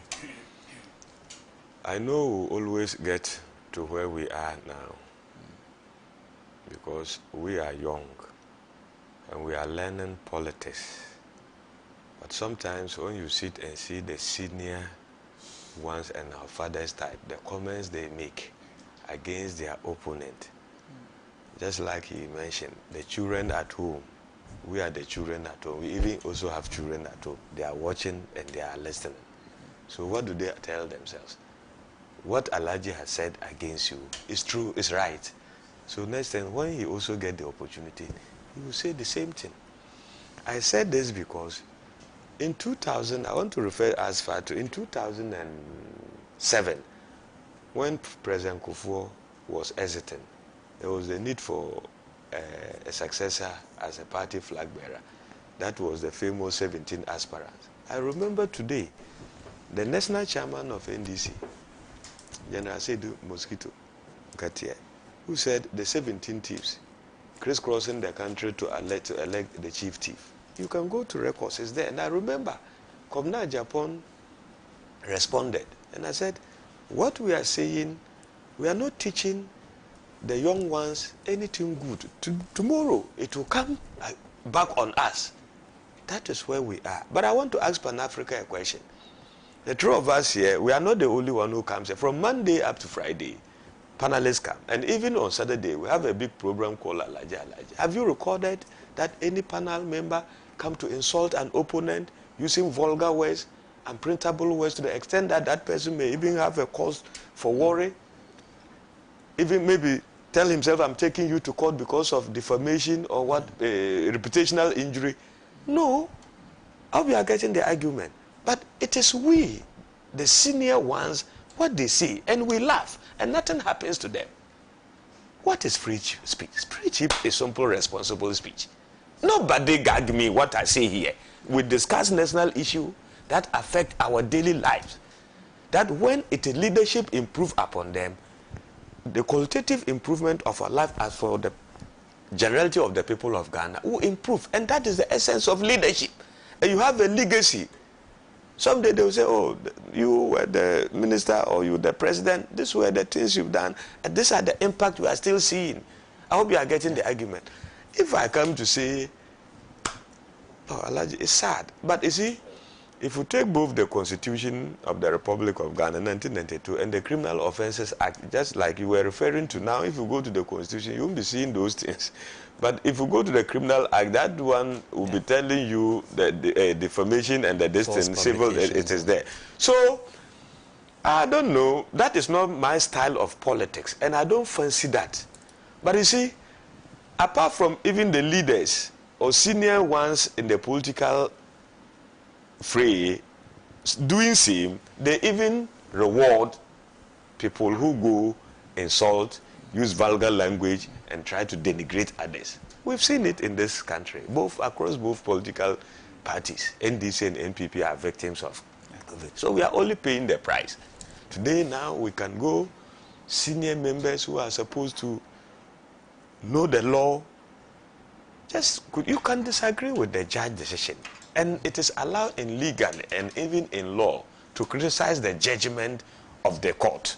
I know we'll always get to where we are now because we are young and we are learning politics. But sometimes when you sit and see the senior ones and our fathers type, the comments they make against their opponent, just like he mentioned, the children at home, we are the children at home. We even also have children at home. They are watching and they are listening. So what do they tell themselves? What Alhaji has said against you is true, is right. So next time, when he also get the opportunity, he will say the same thing. I said this because in 2000, I want to refer as far to in 2007, when President Kufuor was hesitant, there was a need for a successor as a party flag bearer. That was the famous 17 aspirants. I remember today, the national chairman of NDC, General Seydou Mosquito Katia, who said the 17 thieves crisscrossing the country to elect the chief thief. You can go to records, it's there. And I remember, Komna Japan responded. And I said, what we are saying, we are not teaching the young ones anything good. Tomorrow, it will come back on us. That is where we are. But I want to ask Pan-Africa a question. The two of us here, we are not the only one who comes here. From Monday up to Friday, panelists come. And even on Saturday, we have a big program called Alaja. Have you recorded that any panel member come to insult an opponent using vulgar words and printable words to the extent that that person may even have a cause for worry? Even maybe tell himself, I'm taking you to court because of defamation or what, reputational injury. No, we are getting the argument. But it is we, the senior ones, what they see, and we laugh, and nothing happens to them. What is free speech? Free speech is simple, responsible speech. Nobody gag me what I say here. We discuss national issues that affect our daily lives. That when leadership improve upon them, the qualitative improvement of our life as for the generality of the people of Ghana will improve. And that is the essence of leadership. And you have a legacy. Someday they will say, oh, you were the minister or you were the president. These were the things you've done. And these are the impact we are still seeing. I hope you are getting the argument. If I come to say, oh, Alhaji, it's sad. But you see, if you take both the Constitution of the Republic of Ghana, 1992, and the Criminal Offences Act, just like you were referring to now, if you go to the Constitution, you won't be seeing those things. But if you go to the Criminal Act, that one will be telling you the defamation and the distance, civil, it is there. So, I don't know. That is not my style of politics, and I don't fancy that. But you see, apart from even the leaders or senior ones in the political fray doing same, they even reward people who go insult, use vulgar language, and try to denigrate others. We've seen it in this country, across both political parties. NDC and NPP are victims of it. So we are only paying the price. Today now we can go, senior members who are supposed to know the law, you can disagree with the judge decision. And it is allowed in legal and even in law to criticize the judgment of the court.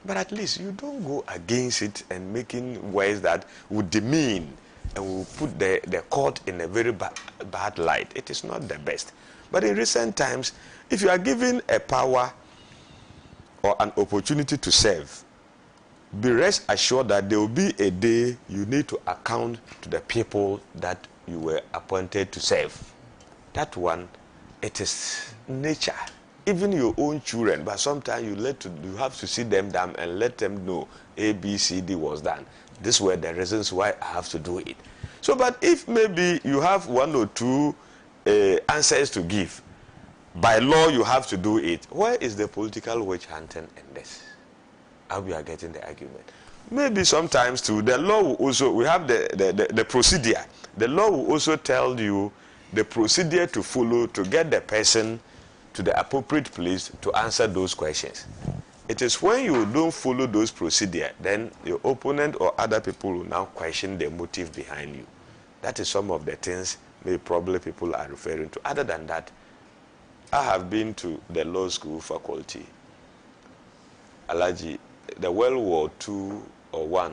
But at least you don't go against it and making words that would demean and will put the court in a very bad light. It is not the best. But in recent times, if you are given a power or an opportunity to serve, be rest assured that there will be a day you need to account to the people that you were appointed to serve. That one, it is nature. Even your own children, but sometimes you have to sit them down and let them know A, B, C, D was done. These were the reasons why I have to do it. So, but if maybe you have one or two answers to give, by law you have to do it, where is the political witch hunting in this? How we are getting the argument? Maybe sometimes too, the law will also, we have the procedure. The law will also tell you the procedure to follow to get the person to the appropriate place to answer those questions. It is when you don't follow those procedures, then your opponent or other people will now question the motive behind you. That is some of the things maybe probably people are referring to. Other than that, I have been to the law school faculty. Alaji, the World War II or I,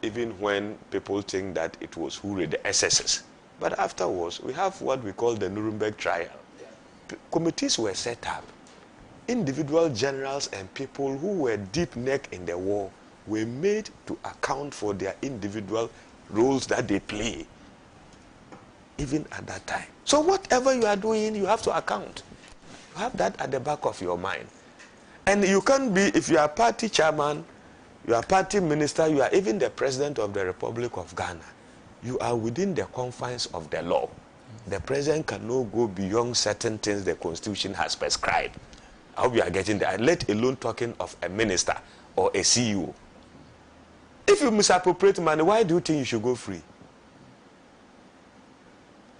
even when people think that it was Hooray, the SSS. But afterwards, we have what we call the Nuremberg trial. Committees were set up. Individual generals and people who were deep-neck in the war were made to account for their individual roles that they play, even at that time. So whatever you are doing, you have to account. You have that at the back of your mind. And you can't be, if you are party chairman, you are party minister, you are even the president of the Republic of Ghana, you are within the confines of the law. The president cannot go beyond certain things the Constitution has prescribed. I hope you are getting that. Let alone talking of a minister or a CEO. If you misappropriate money, why do you think you should go free?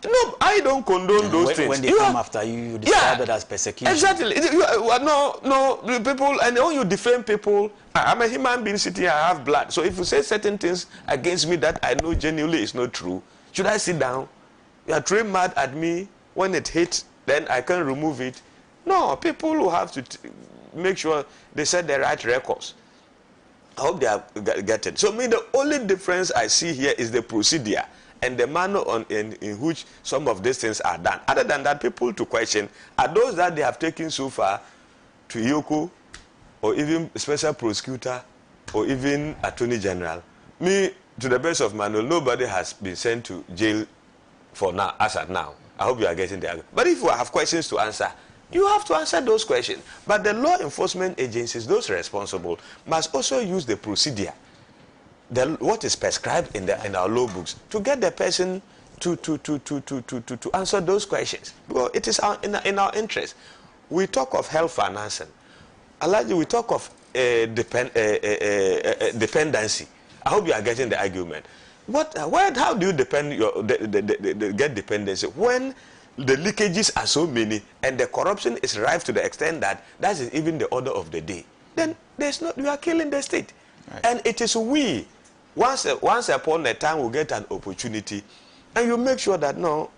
No, I don't condone those things. When they come after you, you describe it as persecution. Exactly. No, people, and when you defame people, I'm a human being sitting here, I have blood. So if you say certain things against me that I know genuinely is not true, should I sit down? You are throwing mad at me. When it hits, then I can remove it. No, people who have to make sure they set the right records. I hope they are getting. So, the only difference I see here is the procedure and the manner in which some of these things are done. Other than that, people to question are those that they have taken so far to Yoko or even special prosecutor or even attorney general. Me, to the best of my knowledge, nobody has been sent to jail for now, as at now. I hope you are getting there. But if you have questions to answer, you have to answer those questions. But the law enforcement agencies, those responsible, must also use the procedure, what is prescribed in our law books, to get the person to answer those questions. Because it is in our interest. We talk of health financing. Alaji, we talk of dependency. I hope you are getting the argument. How do you get dependency when the leakages are so many and the corruption is rife to the extent that that is even the order of the day? Then you are killing the state. Right. And it is we, once upon a time, will get an opportunity, and you make sure that, no,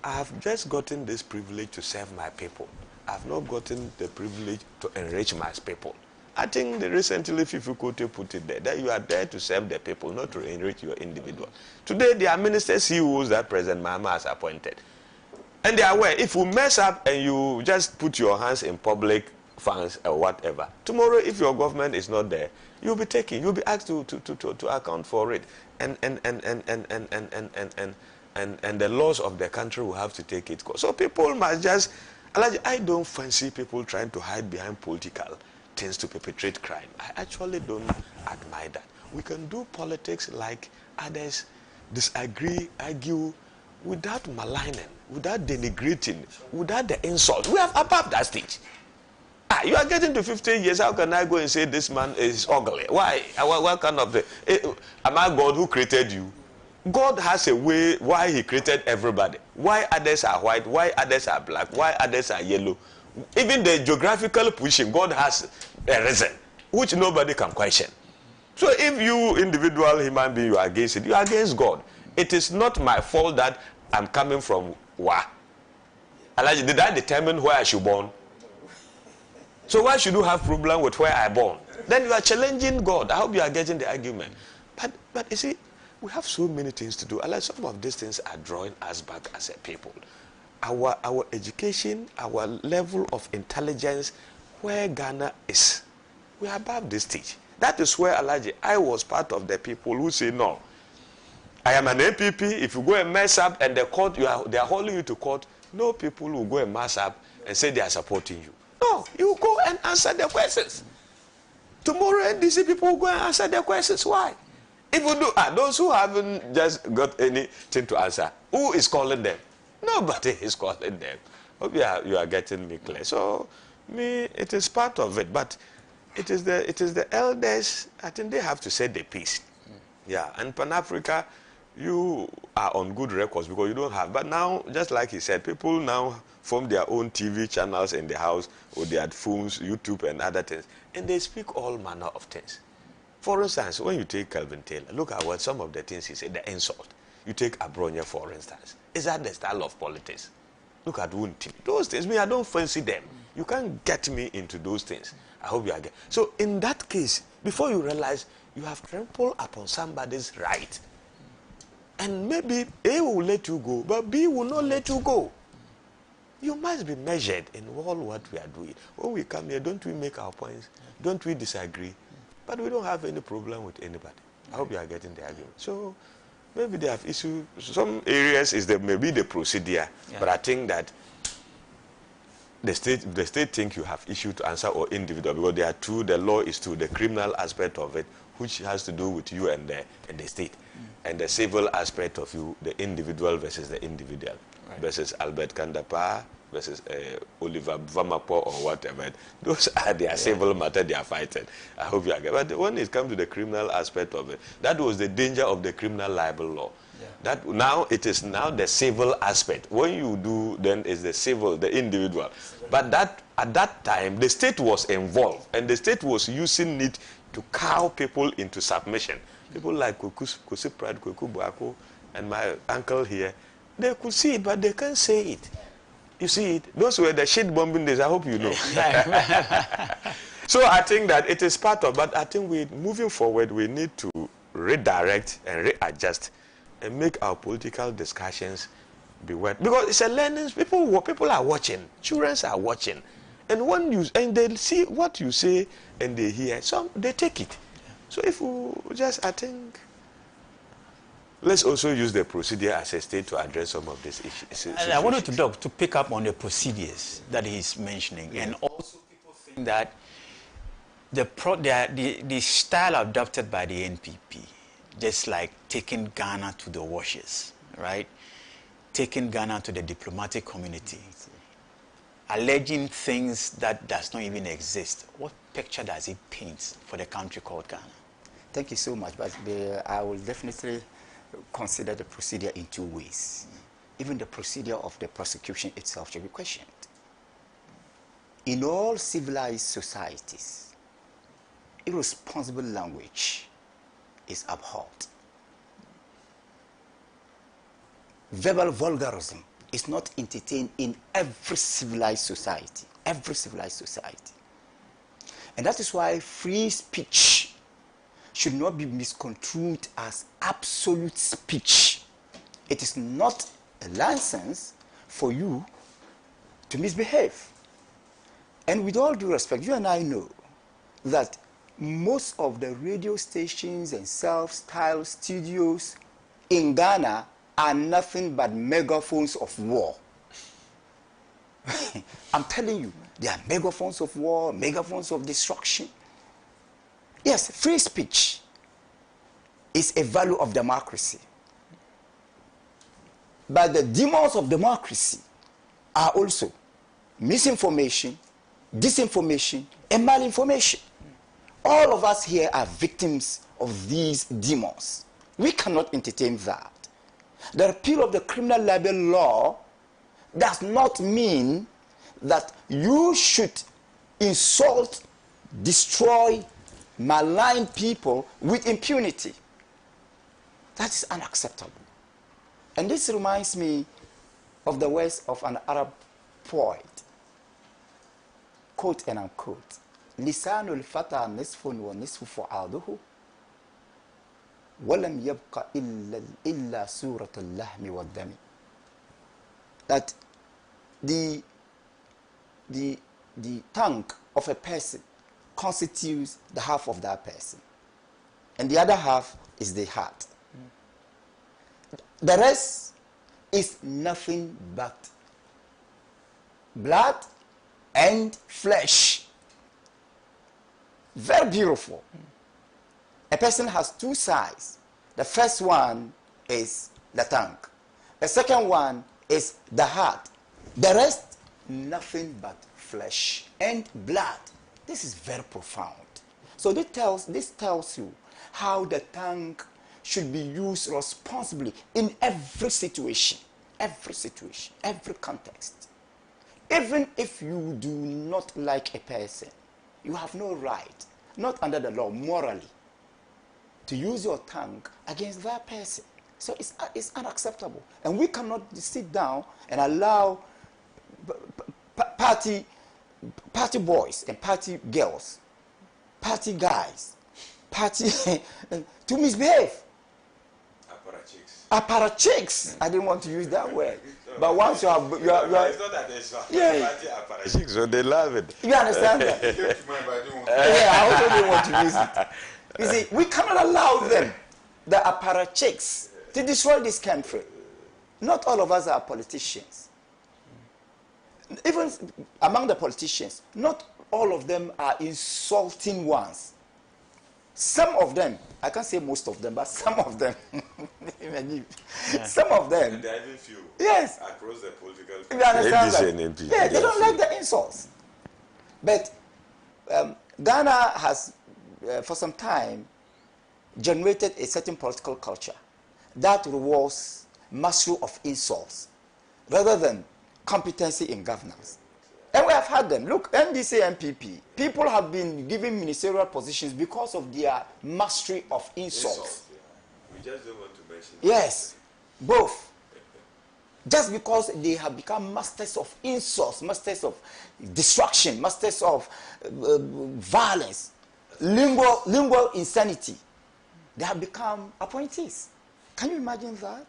I have just gotten this privilege to serve my people. I have not gotten the privilege to enrich my people. I think recently Fifi Kote put it there, that you are there to serve the people, not to enrich your individual. Today, there are ministers, CEOs that President Mahama has appointed. And they are aware, if you mess up and you just put your hands in public funds or whatever, tomorrow, if your government is not there, you'll be asked to account for it. And the laws of the country will have to take its course. So people must just, I don't fancy people trying to hide behind political things to perpetrate crime. I actually don't admire that. We can do politics like others, disagree, argue, without maligning, without denigrating, without the insult. We are above that stage. You are getting to 50 years, how can I go and say this man is ugly? Why? What kind of am I God who created you? God has a way why he created everybody. Why others are white, why others are black, why others are yellow. Even the geographical position, God has a reason, which nobody can question. So if you, individual human being, you are against it, you are against God. It is not my fault that I'm coming from Wa. Did I determine where I should born? So why should you have problem with where I born? Then you are challenging God. I hope you are getting the argument. But you see, we have so many things to do. Some of these things are drawing us back as a people. Our education, our level of intelligence, where Ghana is, we are above this stage. That is where, I was part of the people who say, no, I am an APP. If you go and mess up and the court, they are holding you to court, no people will go and mess up and say they are supporting you. No, you go and answer the questions. Tomorrow, NDC people will go and answer the questions. Why? Even though those who haven't just got anything to answer, who is calling them? Nobody is calling them. Hope you are getting me clear. So, it is part of it, but it is the elders. I think they have to say the piece. Yeah, and Pan-Africa, you are on good records because you don't have. But now, just like he said, people now form their own TV channels in the house or their phones, YouTube and other things, and they speak all manner of things. For instance, when you take Calvin Taylor, look at what some of the things he said, the insult. You take Abronya, for instance. Is that the style of politics? Look at Wunti. Those things, I don't fancy them. You can't get me into those things. I hope you are getting. So in that case, before you realize, you have trampled upon somebody's right. And maybe A will let you go, but B will not let you go. You must be measured in all what we are doing. When we come here, don't we make our points? Don't we disagree? But we don't have any problem with anybody. I hope you are getting the argument. So maybe they have issues. Some areas is maybe the procedure, but I think that the state think you have issue to answer or individual, because there are two. The law is two. The criminal aspect of it, which has to do with you and the state, and the civil aspect of you, the individual versus the individual, versus Albert Kandapa versus Oliver Vamapo or whatever. Those are their civil matter they are fighting. I hope you are getting. But when it comes to the criminal aspect of it, that was the danger of the criminal libel law. That now it is now the civil aspect. When you do, then is the civil, the individual. But that at that time the state was involved, and the state was using it to cow people into submission. People like Kusi Prad, Kuku Buako, and my uncle here, they could see it, but they can't say it. You see it? Those were the shit bombing days. I hope you know. So I think that it is part of, but I think moving forward, we need to redirect and readjust and make our political discussions be well. Because it's a learning, people are watching, children are watching. And they see what you say and they hear, they take it. So if we just, I think, let's also use the procedure as a state to address some of these issues. And I wanted to pick up on the procedures that he's mentioning. Yeah. And also people think that the style adopted by the NPP, just like taking Ghana to the washes, right? Taking Ghana to the diplomatic community, alleging things that does not even exist. What picture does it paint for the country called Ghana? Thank you so much, but I will definitely consider the procedure in two ways. Even the procedure of the prosecution itself should be questioned. In all civilized societies, irresponsible language is abhorred. Verbal vulgarism is not entertained in every civilized society. Every civilized society. And that is why free speech should not be misconstrued as absolute speech. It is not a license for you to misbehave. And with all due respect, you and I know that most of the radio stations and self-styled studios in Ghana are nothing but megaphones of war. I'm telling you, they are megaphones of war, megaphones of destruction. Yes, free speech is a value of democracy. But the demons of democracy are also misinformation, disinformation, and malinformation. All of us here are victims of these demons. We cannot entertain that. The repeal of the criminal libel law does not mean that you should insult, destroy, malign people with impunity. That is unacceptable. And this reminds me of the words of an Arab poet, quote and unquote, "Lisanul fata nisfun wa nisfu fu'aduhu, walam yabqa illa surat al-lahmi wa dami." That the tongue of a person constitutes the half of that person, and the other half is the heart. The rest is nothing but blood and flesh. Very beautiful. A person has two sides. The first one is the tongue. The second one is the heart. The rest, nothing but flesh and blood. This is very profound. So this tells you how the tongue should be used responsibly in every situation, every context. Even if you do not like a person, you have no right, not under the law, morally, to use your tongue against that person. So it's unacceptable. And we cannot sit down and allow party boys and party girls, party guys, to misbehave. Apparatchiks. I didn't want to use that word. But once you are it's not that it's apparatchiks, so they love it. You understand that? Yeah, I also didn't want to use it. You see, we cannot allow them, the apparatchiks, to destroy this country. Not all of us are politicians. Even among the politicians, not all of them are insulting ones. Some of them, I can't say most of them, but some of them, some of them. And there are even few. Yes. Across the political. You understand that? MP, yeah, they don't like the insults. But Ghana has, for some time, generated a certain political culture that rewards mastery of insults rather than competency in governance. And we have had them. Look, NDC and PP, people have been given ministerial positions because of their mastery of insults. Yeah. We just don't want to mention Yes, both. Just because they have become masters of insults, masters of destruction, masters of violence, lingual insanity, they have become appointees. Can you imagine that?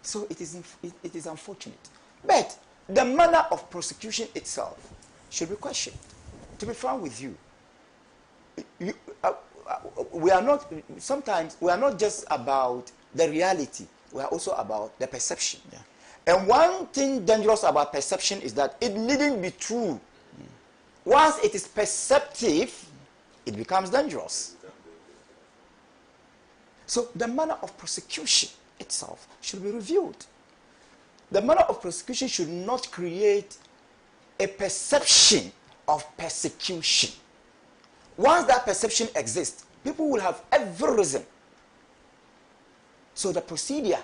So it is unfortunate. But the manner of prosecution itself should be questioned. To be frank with you, sometimes we are not just about the reality, we are also about the perception. Yeah. And one thing dangerous about perception is that it needn't be true. Once it is perceptive, it becomes dangerous. So the manner of prosecution itself should be reviewed. The manner of prosecution should not create a perception of persecution. Once that perception exists, people will have every reason. So the procedure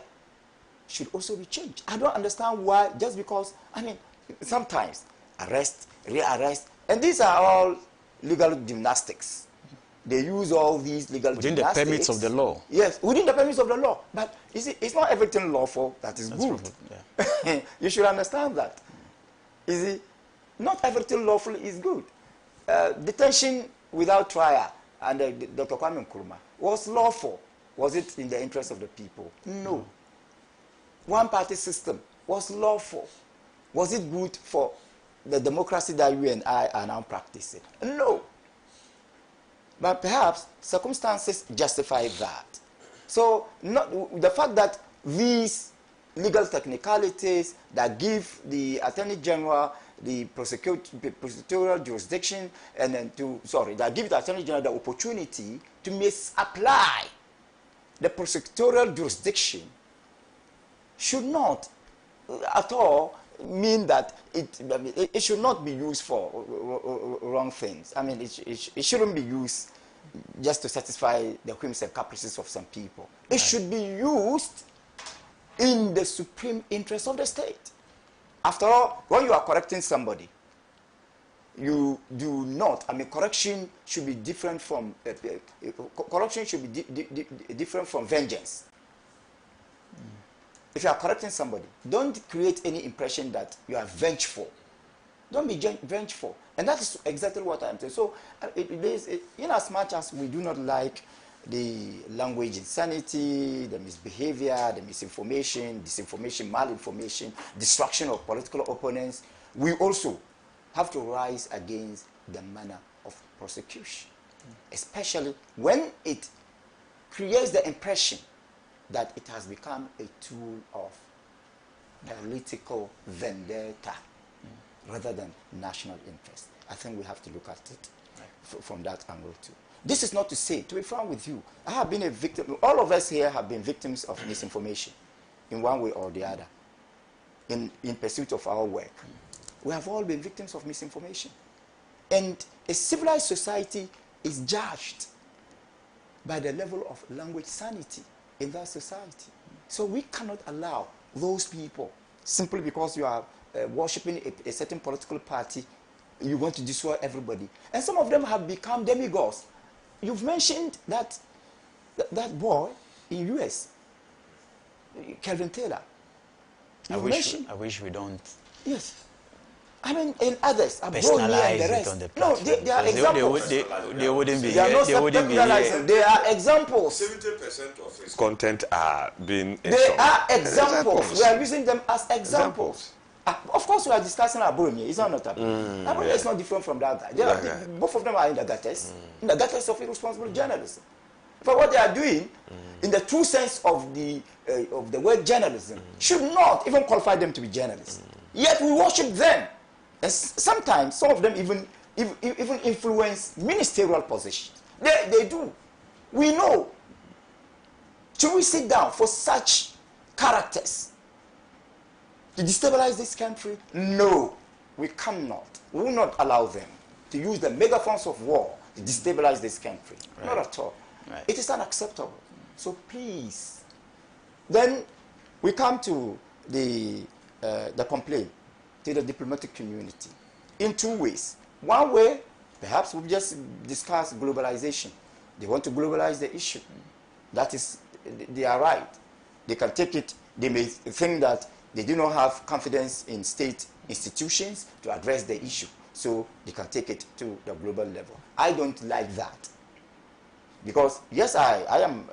should also be changed. I don't understand why, just because, sometimes arrest, rearrest, and these are all legal gymnastics. They use all these legal within gymnastics. the permits of the law. Yes, within the permits of the law. But you see, it's not everything lawful that is good. Yeah. You should understand that. You see, not everything lawful is good. Detention without trial under Dr. Kwame Nkrumah was lawful. Was it in the interest of the people? No. One-party system was lawful. Was it good for the democracy that you and I are now practicing? No. But perhaps circumstances justify that. So the fact that these legal technicalities that give the Attorney General the prosecutorial jurisdiction and then that give the Attorney General the opportunity to misapply the prosecutorial jurisdiction should not at all mean that it should not be used for wrong things. It shouldn't be used just to satisfy the whims and caprices of some people. It should be used in the supreme interest of the state. After all, when you are correcting somebody, you do not, correction should be different from, different from vengeance. If you are correcting somebody, don't create any impression that you are vengeful. Don't be vengeful. And that is exactly what I'm saying. So, in as much as we do not like the language insanity, the misbehavior, the misinformation, disinformation, malinformation, destruction of political opponents, we also have to rise against the manner of prosecution, especially when it creates the impression that it has become a tool of political vendetta rather than national interest. I think we have to look at it from that angle too. This is not to say, to be frank with you, I have been a victim, all of us here have been victims of misinformation in one way or the other in pursuit of our work. We have all been victims of misinformation. And a civilized society is judged by the level of language sanity in that society. So we cannot allow those people, simply because you are worshipping a certain political party, you want to destroy everybody. And some of them have become demigods. You've mentioned that boy in US, Kelvin Taylor. I wish we don't. Yes. I mean, in others, personalize and the it rest. on the platform. No, they are examples. They wouldn't be. They are not personalizing. They are examples. 70% of his content are being. They are examples. We are using them as examples. Of course, we are discussing Aburum here. It's not Aburum. Aburum is not different from that guy. Both of them are in the gutters. In the gutters of irresponsible journalism. But what they are doing, in the true sense of the word journalism, should not even qualify them to be journalists. Yet we worship them. And sometimes some of them even influence ministerial positions. They do. We know. Should we sit down for such characters to destabilize this country? No, we cannot. We will not allow them to use the megaphones of war to destabilize this country. Right. Not at all. Right. It is unacceptable. So please. Then we come to the complaint to the diplomatic community in two ways. One way, perhaps we've just discussed globalization. They want to globalize the issue. That is, they are right. They can take it. They may think that they do not have confidence in state institutions to address the issue. So they can take it to the global level. I don't like that. Because, yes, I am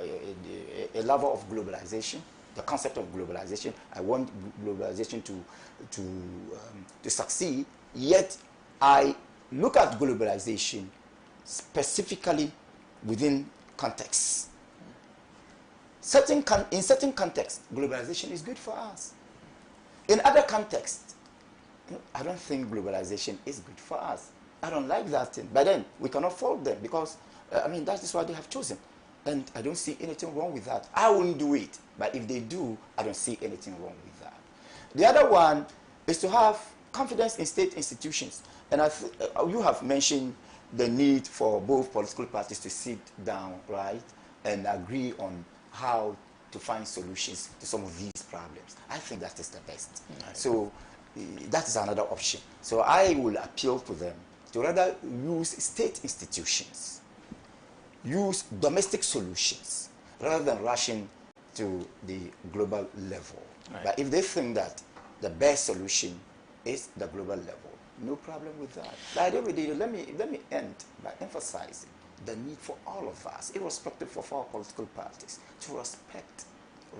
a lover of globalization, the concept of globalization. I want globalization to succeed, yet I look at globalization specifically within context. In certain contexts, globalization is good for us. In other contexts, I don't think globalization is good for us. I don't like that thing. But then we cannot fault them because, that is what they have chosen. And I don't see anything wrong with that. I wouldn't do it. But if they do, I don't see anything wrong with that. The other one is to have confidence in state institutions. And you have mentioned the need for both political parties to sit down, right, and agree on how to find solutions to some of these problems. I think that is the best. So that is another option. So I will appeal to them to rather use state institutions, use domestic solutions, rather than rushing to the global level. Right. But if they think that the best solution is the global level, no problem with that. But let me end by emphasizing the need for all of us, irrespective of our political parties, to respect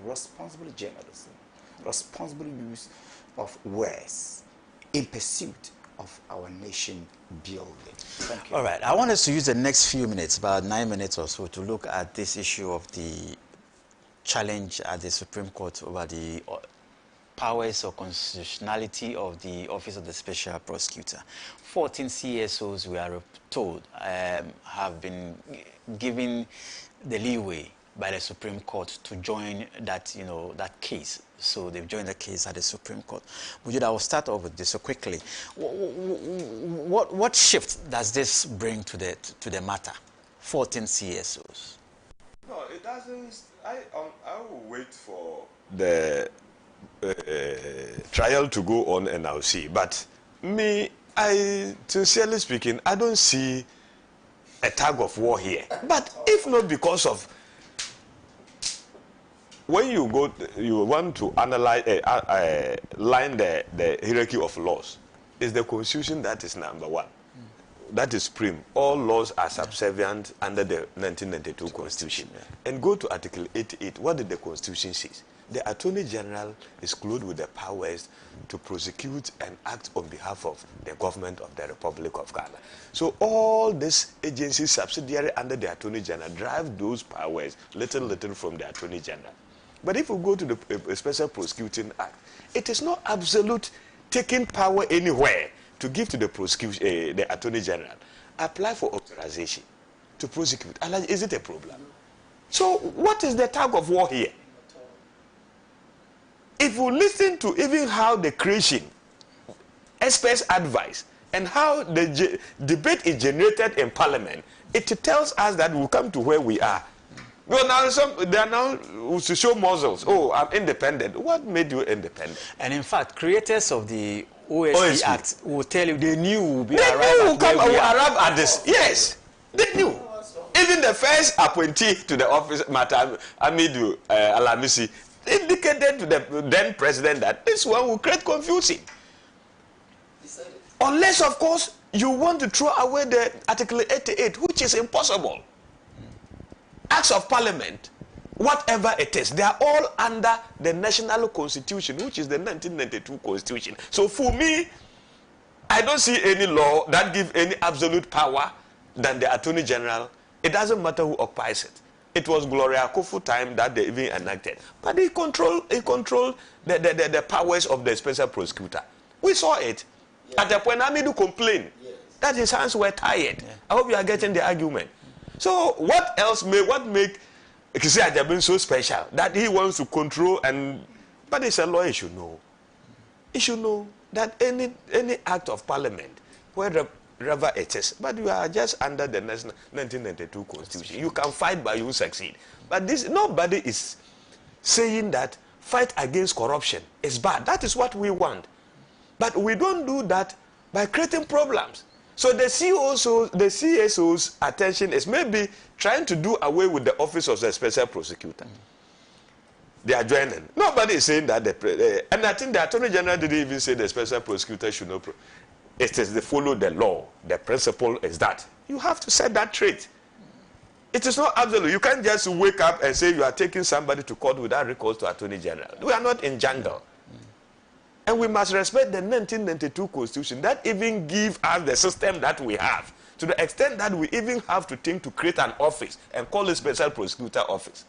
responsible journalism, responsible use of words in pursuit of our nation building. Thank you. All right. I want us to use the next few minutes, about 9 minutes or so, to look at this issue of the challenge at the Supreme Court over the powers or constitutionality of the Office of the Special Prosecutor. 14 CSOs, we are told, have been given the leeway by the Supreme Court to join that, that case. So they've joined the case at the Supreme Court. Mujida, I will start off with this so quickly. What shift does this bring to the matter? 14 CSOs. No, it doesn't. I will wait for the trial to go on and I'll see. But sincerely speaking, I don't see a tug of war here. But if not because of when you want to analyze, line the hierarchy of laws, is the Constitution that is number one. That is supreme. All laws are subservient under the 1992 Constitution. And go to Article 88. What did the Constitution say? The Attorney General is clothed with the powers to prosecute and act on behalf of the government of the Republic of Ghana. So all these agencies subsidiary under the Attorney General drive those powers little from the Attorney General. But if we go to the Special Prosecuting Act, it is not absolute taking power anywhere to give to the the Attorney General. Apply for authorization to prosecute. Is it a problem? So what is the tug of war here? If we listen to even how the creation, experts' advice, and how the debate is generated in Parliament, it tells us that we'll come to where we are. Well, now they are now to show muscles. Oh, I'm independent. What made you independent? And in fact, creators of the OSP Act will tell you they knew we'll be arrive at this. Yes, they knew. Even the first appointee to the office, Madam Amidu Alamisi, indicated to the then president that this one will create confusion. Unless, of course, you want to throw away the Article 88, which is impossible. Acts of Parliament, whatever it is, they are all under the National Constitution, which is the 1992 Constitution. So for me, I don't see any law that gives any absolute power than the Attorney General. It doesn't matter who occupies it. It was Gloria Akufu time that they even enacted. But he controlled the powers of the special prosecutor. We saw it. At the point, Amidu complained that his hands were tired. I hope you are getting the argument. So what else what make Kisi Ajabin so special that he wants to control but it's a law, he should know. He should know that any act of Parliament, wherever it is, but you are just under the 1992 Constitution. You can fight, but you will succeed. But nobody is saying that fight against corruption is bad. That is what we want. But we don't do that by creating problems. So the CSO's attention is maybe trying to do away with the office of the special prosecutor. They are joining. Nobody is saying that. And I think the Attorney General didn't even say the special prosecutor should not. It is they follow the law. The principle is that. You have to set that straight. It is not absolute. You can't just wake up and say you are taking somebody to court without recourse to Attorney General. We are not in jungle. And we must respect the 1992 Constitution that even gives us the system that we have, to the extent that we even have to think to create an office and call it Special Prosecutor Office.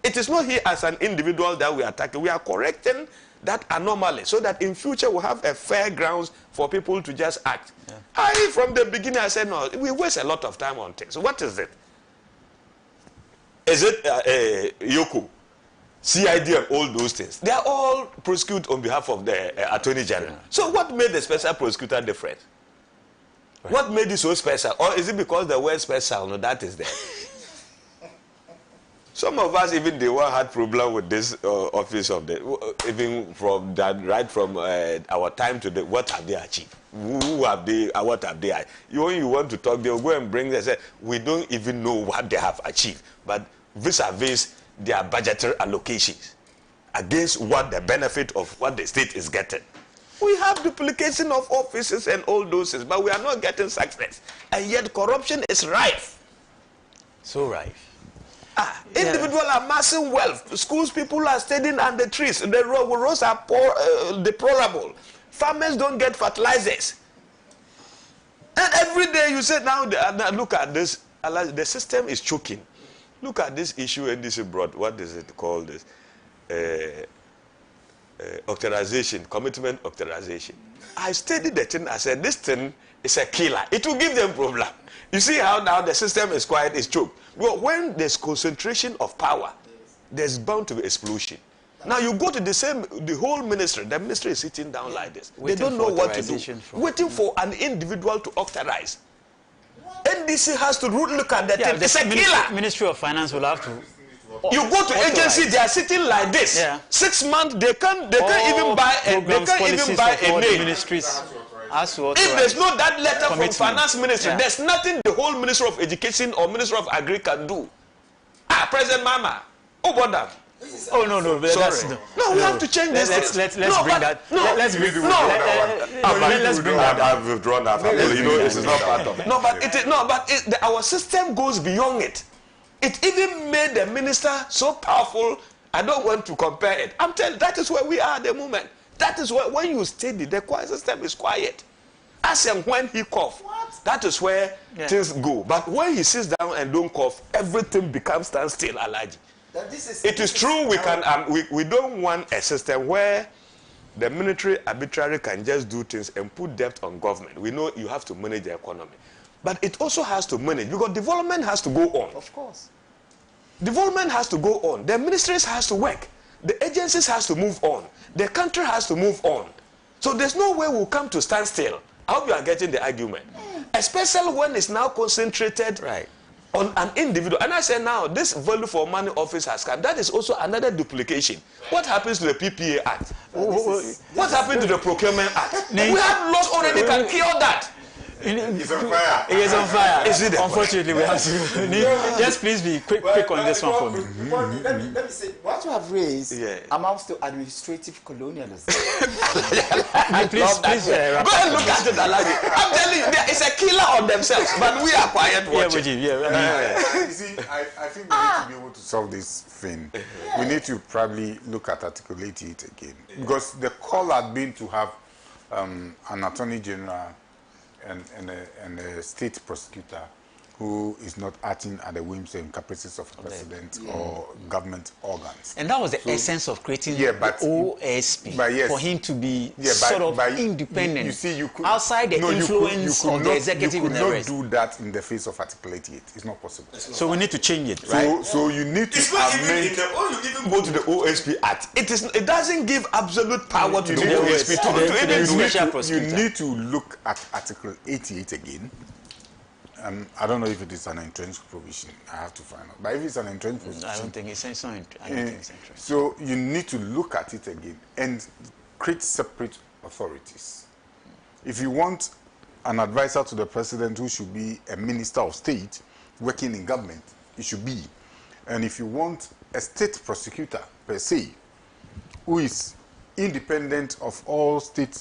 It is not here as an individual that we are attacking. We are correcting that anomaly so that in future we have a fair grounds for people to just act. Yeah. From the beginning, I said, no, we waste a lot of time on things. What is it? Is it Yoko? CID and all those things. They are all prosecuted on behalf of the Attorney General. Yeah. So what made the special prosecutor different? Right. What made it so special? Or is it because the word special? No, that is there. Some of us, even they were had problem with this office of the, even from that, right from our time to the, what have they achieved? Who have they, what have they achieved? When you want to talk, they'll go and bring, they say, we don't even know what they have achieved. But vis-a-vis their budgetary allocations against what the benefit of what the state is getting. We have duplication of offices and all those things, but we are not getting success. And yet corruption is rife. So rife. Individuals are amassing wealth. Schools, people are studying under trees. The roads are deplorable. Farmers don't get fertilizers. And every day you say, now look at this. The system is choking. Look at this issue and this brought, what is it called? This authorization, commitment authorization. I studied the thing. I said, this thing is a killer. It will give them problem. You see how now the system is quiet, it's choked. Well, when there's concentration of power, there's bound to be explosion. Now you go to the whole ministry. The ministry is sitting down like this. They don't know what to do. Waiting for an individual to authorize. NDC has to look at that. Yeah, it's a killer. Ministry of Finance will have to. You go to agency, they are sitting like this. Yeah. 6 months, they can't even buy a name. Ministries. If there's no that letter from Finance Ministry, there's nothing the whole Minister of Education or Minister of Agri can do. President Mama, bother. Oh no, we have to change this. Let's bring that. Let's bring that. I've withdrawn that. You know, this is not part of it. But our system goes beyond it. It even made the minister so powerful. I don't want to compare it. I'm telling you, that is where we are at the moment. That is where, when you study, the quiet system is quiet. As and when he cough, that is where things go. But when he sits down and don't cough, everything becomes standstill, Alaji. It is true we don't want a system where the military arbitrarily can just do things and put debt on government. We know you have to manage the economy. But it also has to manage, because development has to go on. Of course. Development has to go on. The ministries has to work. The agencies has to move on. The country has to move on. So there's no way we'll come to stand still. I hope you are getting the argument. Especially when it's now concentrated on an individual. And I say now, this value for money office has come. That is also another duplication. What happens to the PPA Act? What happened to the Procurement Act? We have laws already can cure that. It's on fire. It is on fire. Is it? Unfortunately, we have to. Just please be quick on this one for me. Let me say, what you have raised amounts to administrative colonialism. Please, Go and look at it, Alagi. I'm telling you, it's a killer on themselves, but we are quiet watching. You see, I think we need to be able to solve this thing. We need to probably look at Article 88 again. Because the call had been to have an Attorney General and a state prosecutor who is not acting at the whims and caprices of the president or government organs. And that was the essence of creating the OSP, for him to be sort of independent, you see, you could, outside the influence of the executive. You could not do that in the face of Article 88. It's not possible. So we need to change it, right? So you need to When you even go to the OSP Act, it doesn't give absolute power to the OSP to even do it. You need to look at Article 88 again. I don't know if it is an entrenched provision. I have to find out. But if it's an entrenched provision, I don't think it's entrenched. So you need to look at it again and create separate authorities. If you want an advisor to the president who should be a minister of state working in government, it should be. And if you want a state prosecutor per se, who is independent of all state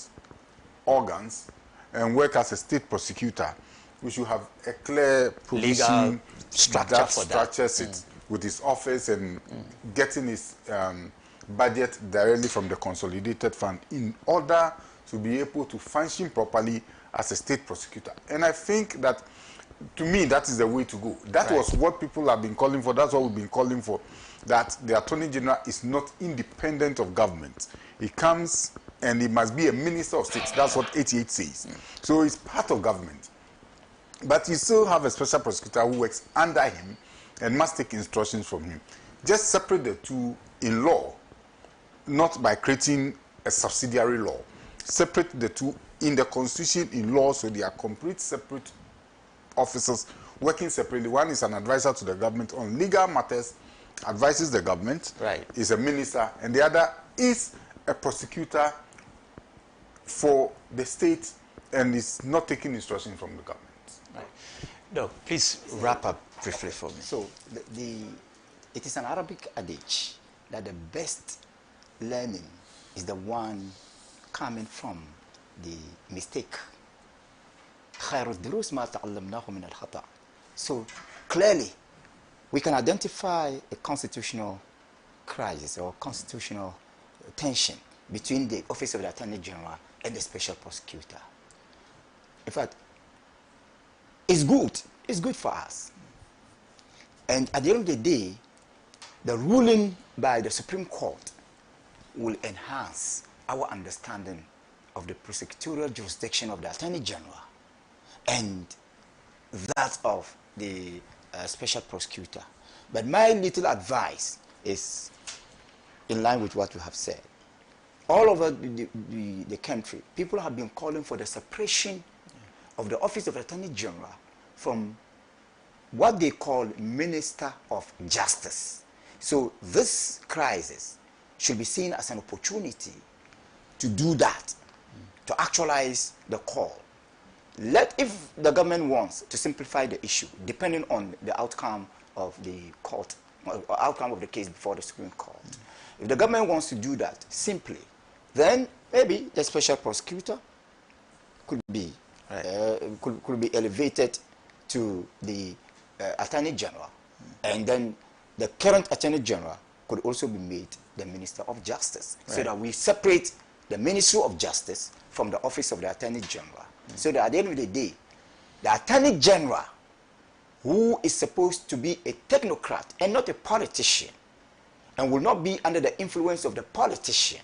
organs and work as a state prosecutor, we should have a clear provision legal structure that for structures it with his office and getting his budget directly from the consolidated fund in order to be able to function properly as a state prosecutor. And I think that, to me, that is the way to go. That was what people have been calling for. That's what we've been calling for, that the Attorney General is not independent of government. He comes and he must be a minister of state. That's what 88 says. So he's part of government. But you still have a special prosecutor who works under him and must take instructions from him. Just separate the two in law, not by creating a subsidiary law. Separate the two in the constitution in law, so they are complete separate officers working separately. One is an advisor to the government on legal matters, advises the government, is a minister, and the other is a prosecutor for the state and is not taking instruction from the government. No, please wrap up briefly for me. So, it is an Arabic adage that the best learning is the one coming from the mistake. So, clearly, we can identify a constitutional crisis or constitutional tension between the Office of the Attorney General and the Special Prosecutor. In fact, it's good for us. And at the end of the day, the ruling by the Supreme Court will enhance our understanding of the prosecutorial jurisdiction of the Attorney General and that of the Special Prosecutor. But my little advice is in line with what you have said. All over the country, people have been calling for the separation of the Office of Attorney General from what they call Minister of Justice. So this crisis should be seen as an opportunity to do that, to actualize the call. If the government wants to simplify the issue, depending on the outcome of the court, outcome of the case before the Supreme Court, if the government wants to do that simply, then maybe the Special Prosecutor could be could be elevated to the Attorney General, and then the current Attorney General could also be made the Minister of Justice, so that we separate the Ministry of Justice from the Office of the Attorney General, so that at the end of the day, the Attorney General, who is supposed to be a technocrat and not a politician, and will not be under the influence of the politician,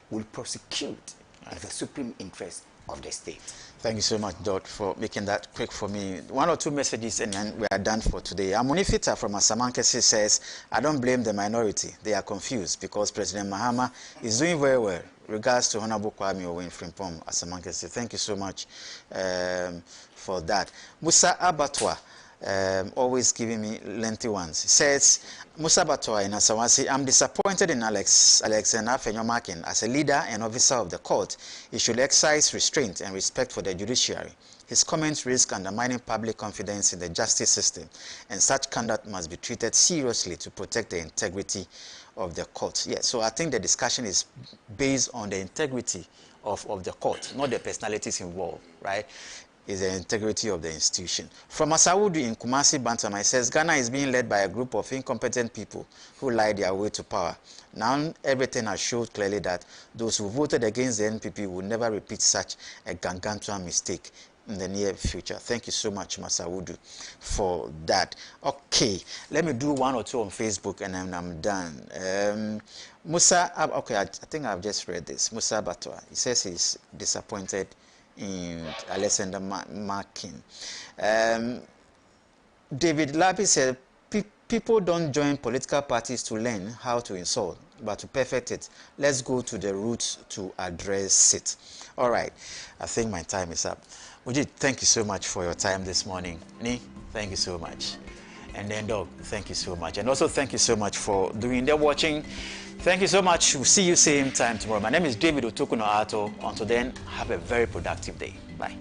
will prosecute the supreme interest of the state. Thank you so much, Dot, for making that quick for me. One or two messages and then we are done for today. Amunifita from Asamankesi says, I don't blame the minority. They are confused because President Mahama is doing very well. Regards to Honorable Kwame Owen Frimpong, Asamankesi. Thank you so much for that. Musa Abatwa, always giving me lengthy ones. He says, Musa Abatwa in Asawasi, I'm disappointed in Alexander Fenyomakin. As a leader and officer of the court, he should exercise restraint and respect for the judiciary. His comments risk undermining public confidence in the justice system, and such conduct must be treated seriously to protect the integrity of the court. Yes, so I think the discussion is based on the integrity of the court, not the personalities involved, right? Is the integrity of the institution. From Asawudu in Kumasi, Bantama, it says, Ghana is being led by a group of incompetent people who lie their way to power. Now everything has showed clearly that those who voted against the NPP will never repeat such a gargantuan mistake in the near future. Thank you so much, Masawudu, for that. Okay, let me do one or two on Facebook and then I'm done. Musa, okay, I think I've just read this. Musa Batwa, he says he's disappointed in Alexander Markin. David Labi said, people don't join political parties to learn how to insult, but to perfect it. Let's go to the roots to address it. All right, I think my time is up. Mujid, thank you so much for your time this morning. Ni, thank you so much. And then Dog, thank you so much. And also thank you so much for doing the watching. Thank you so much. We'll see you same time tomorrow. My name is David Otokuno Ato. Until then, have a very productive day. Bye.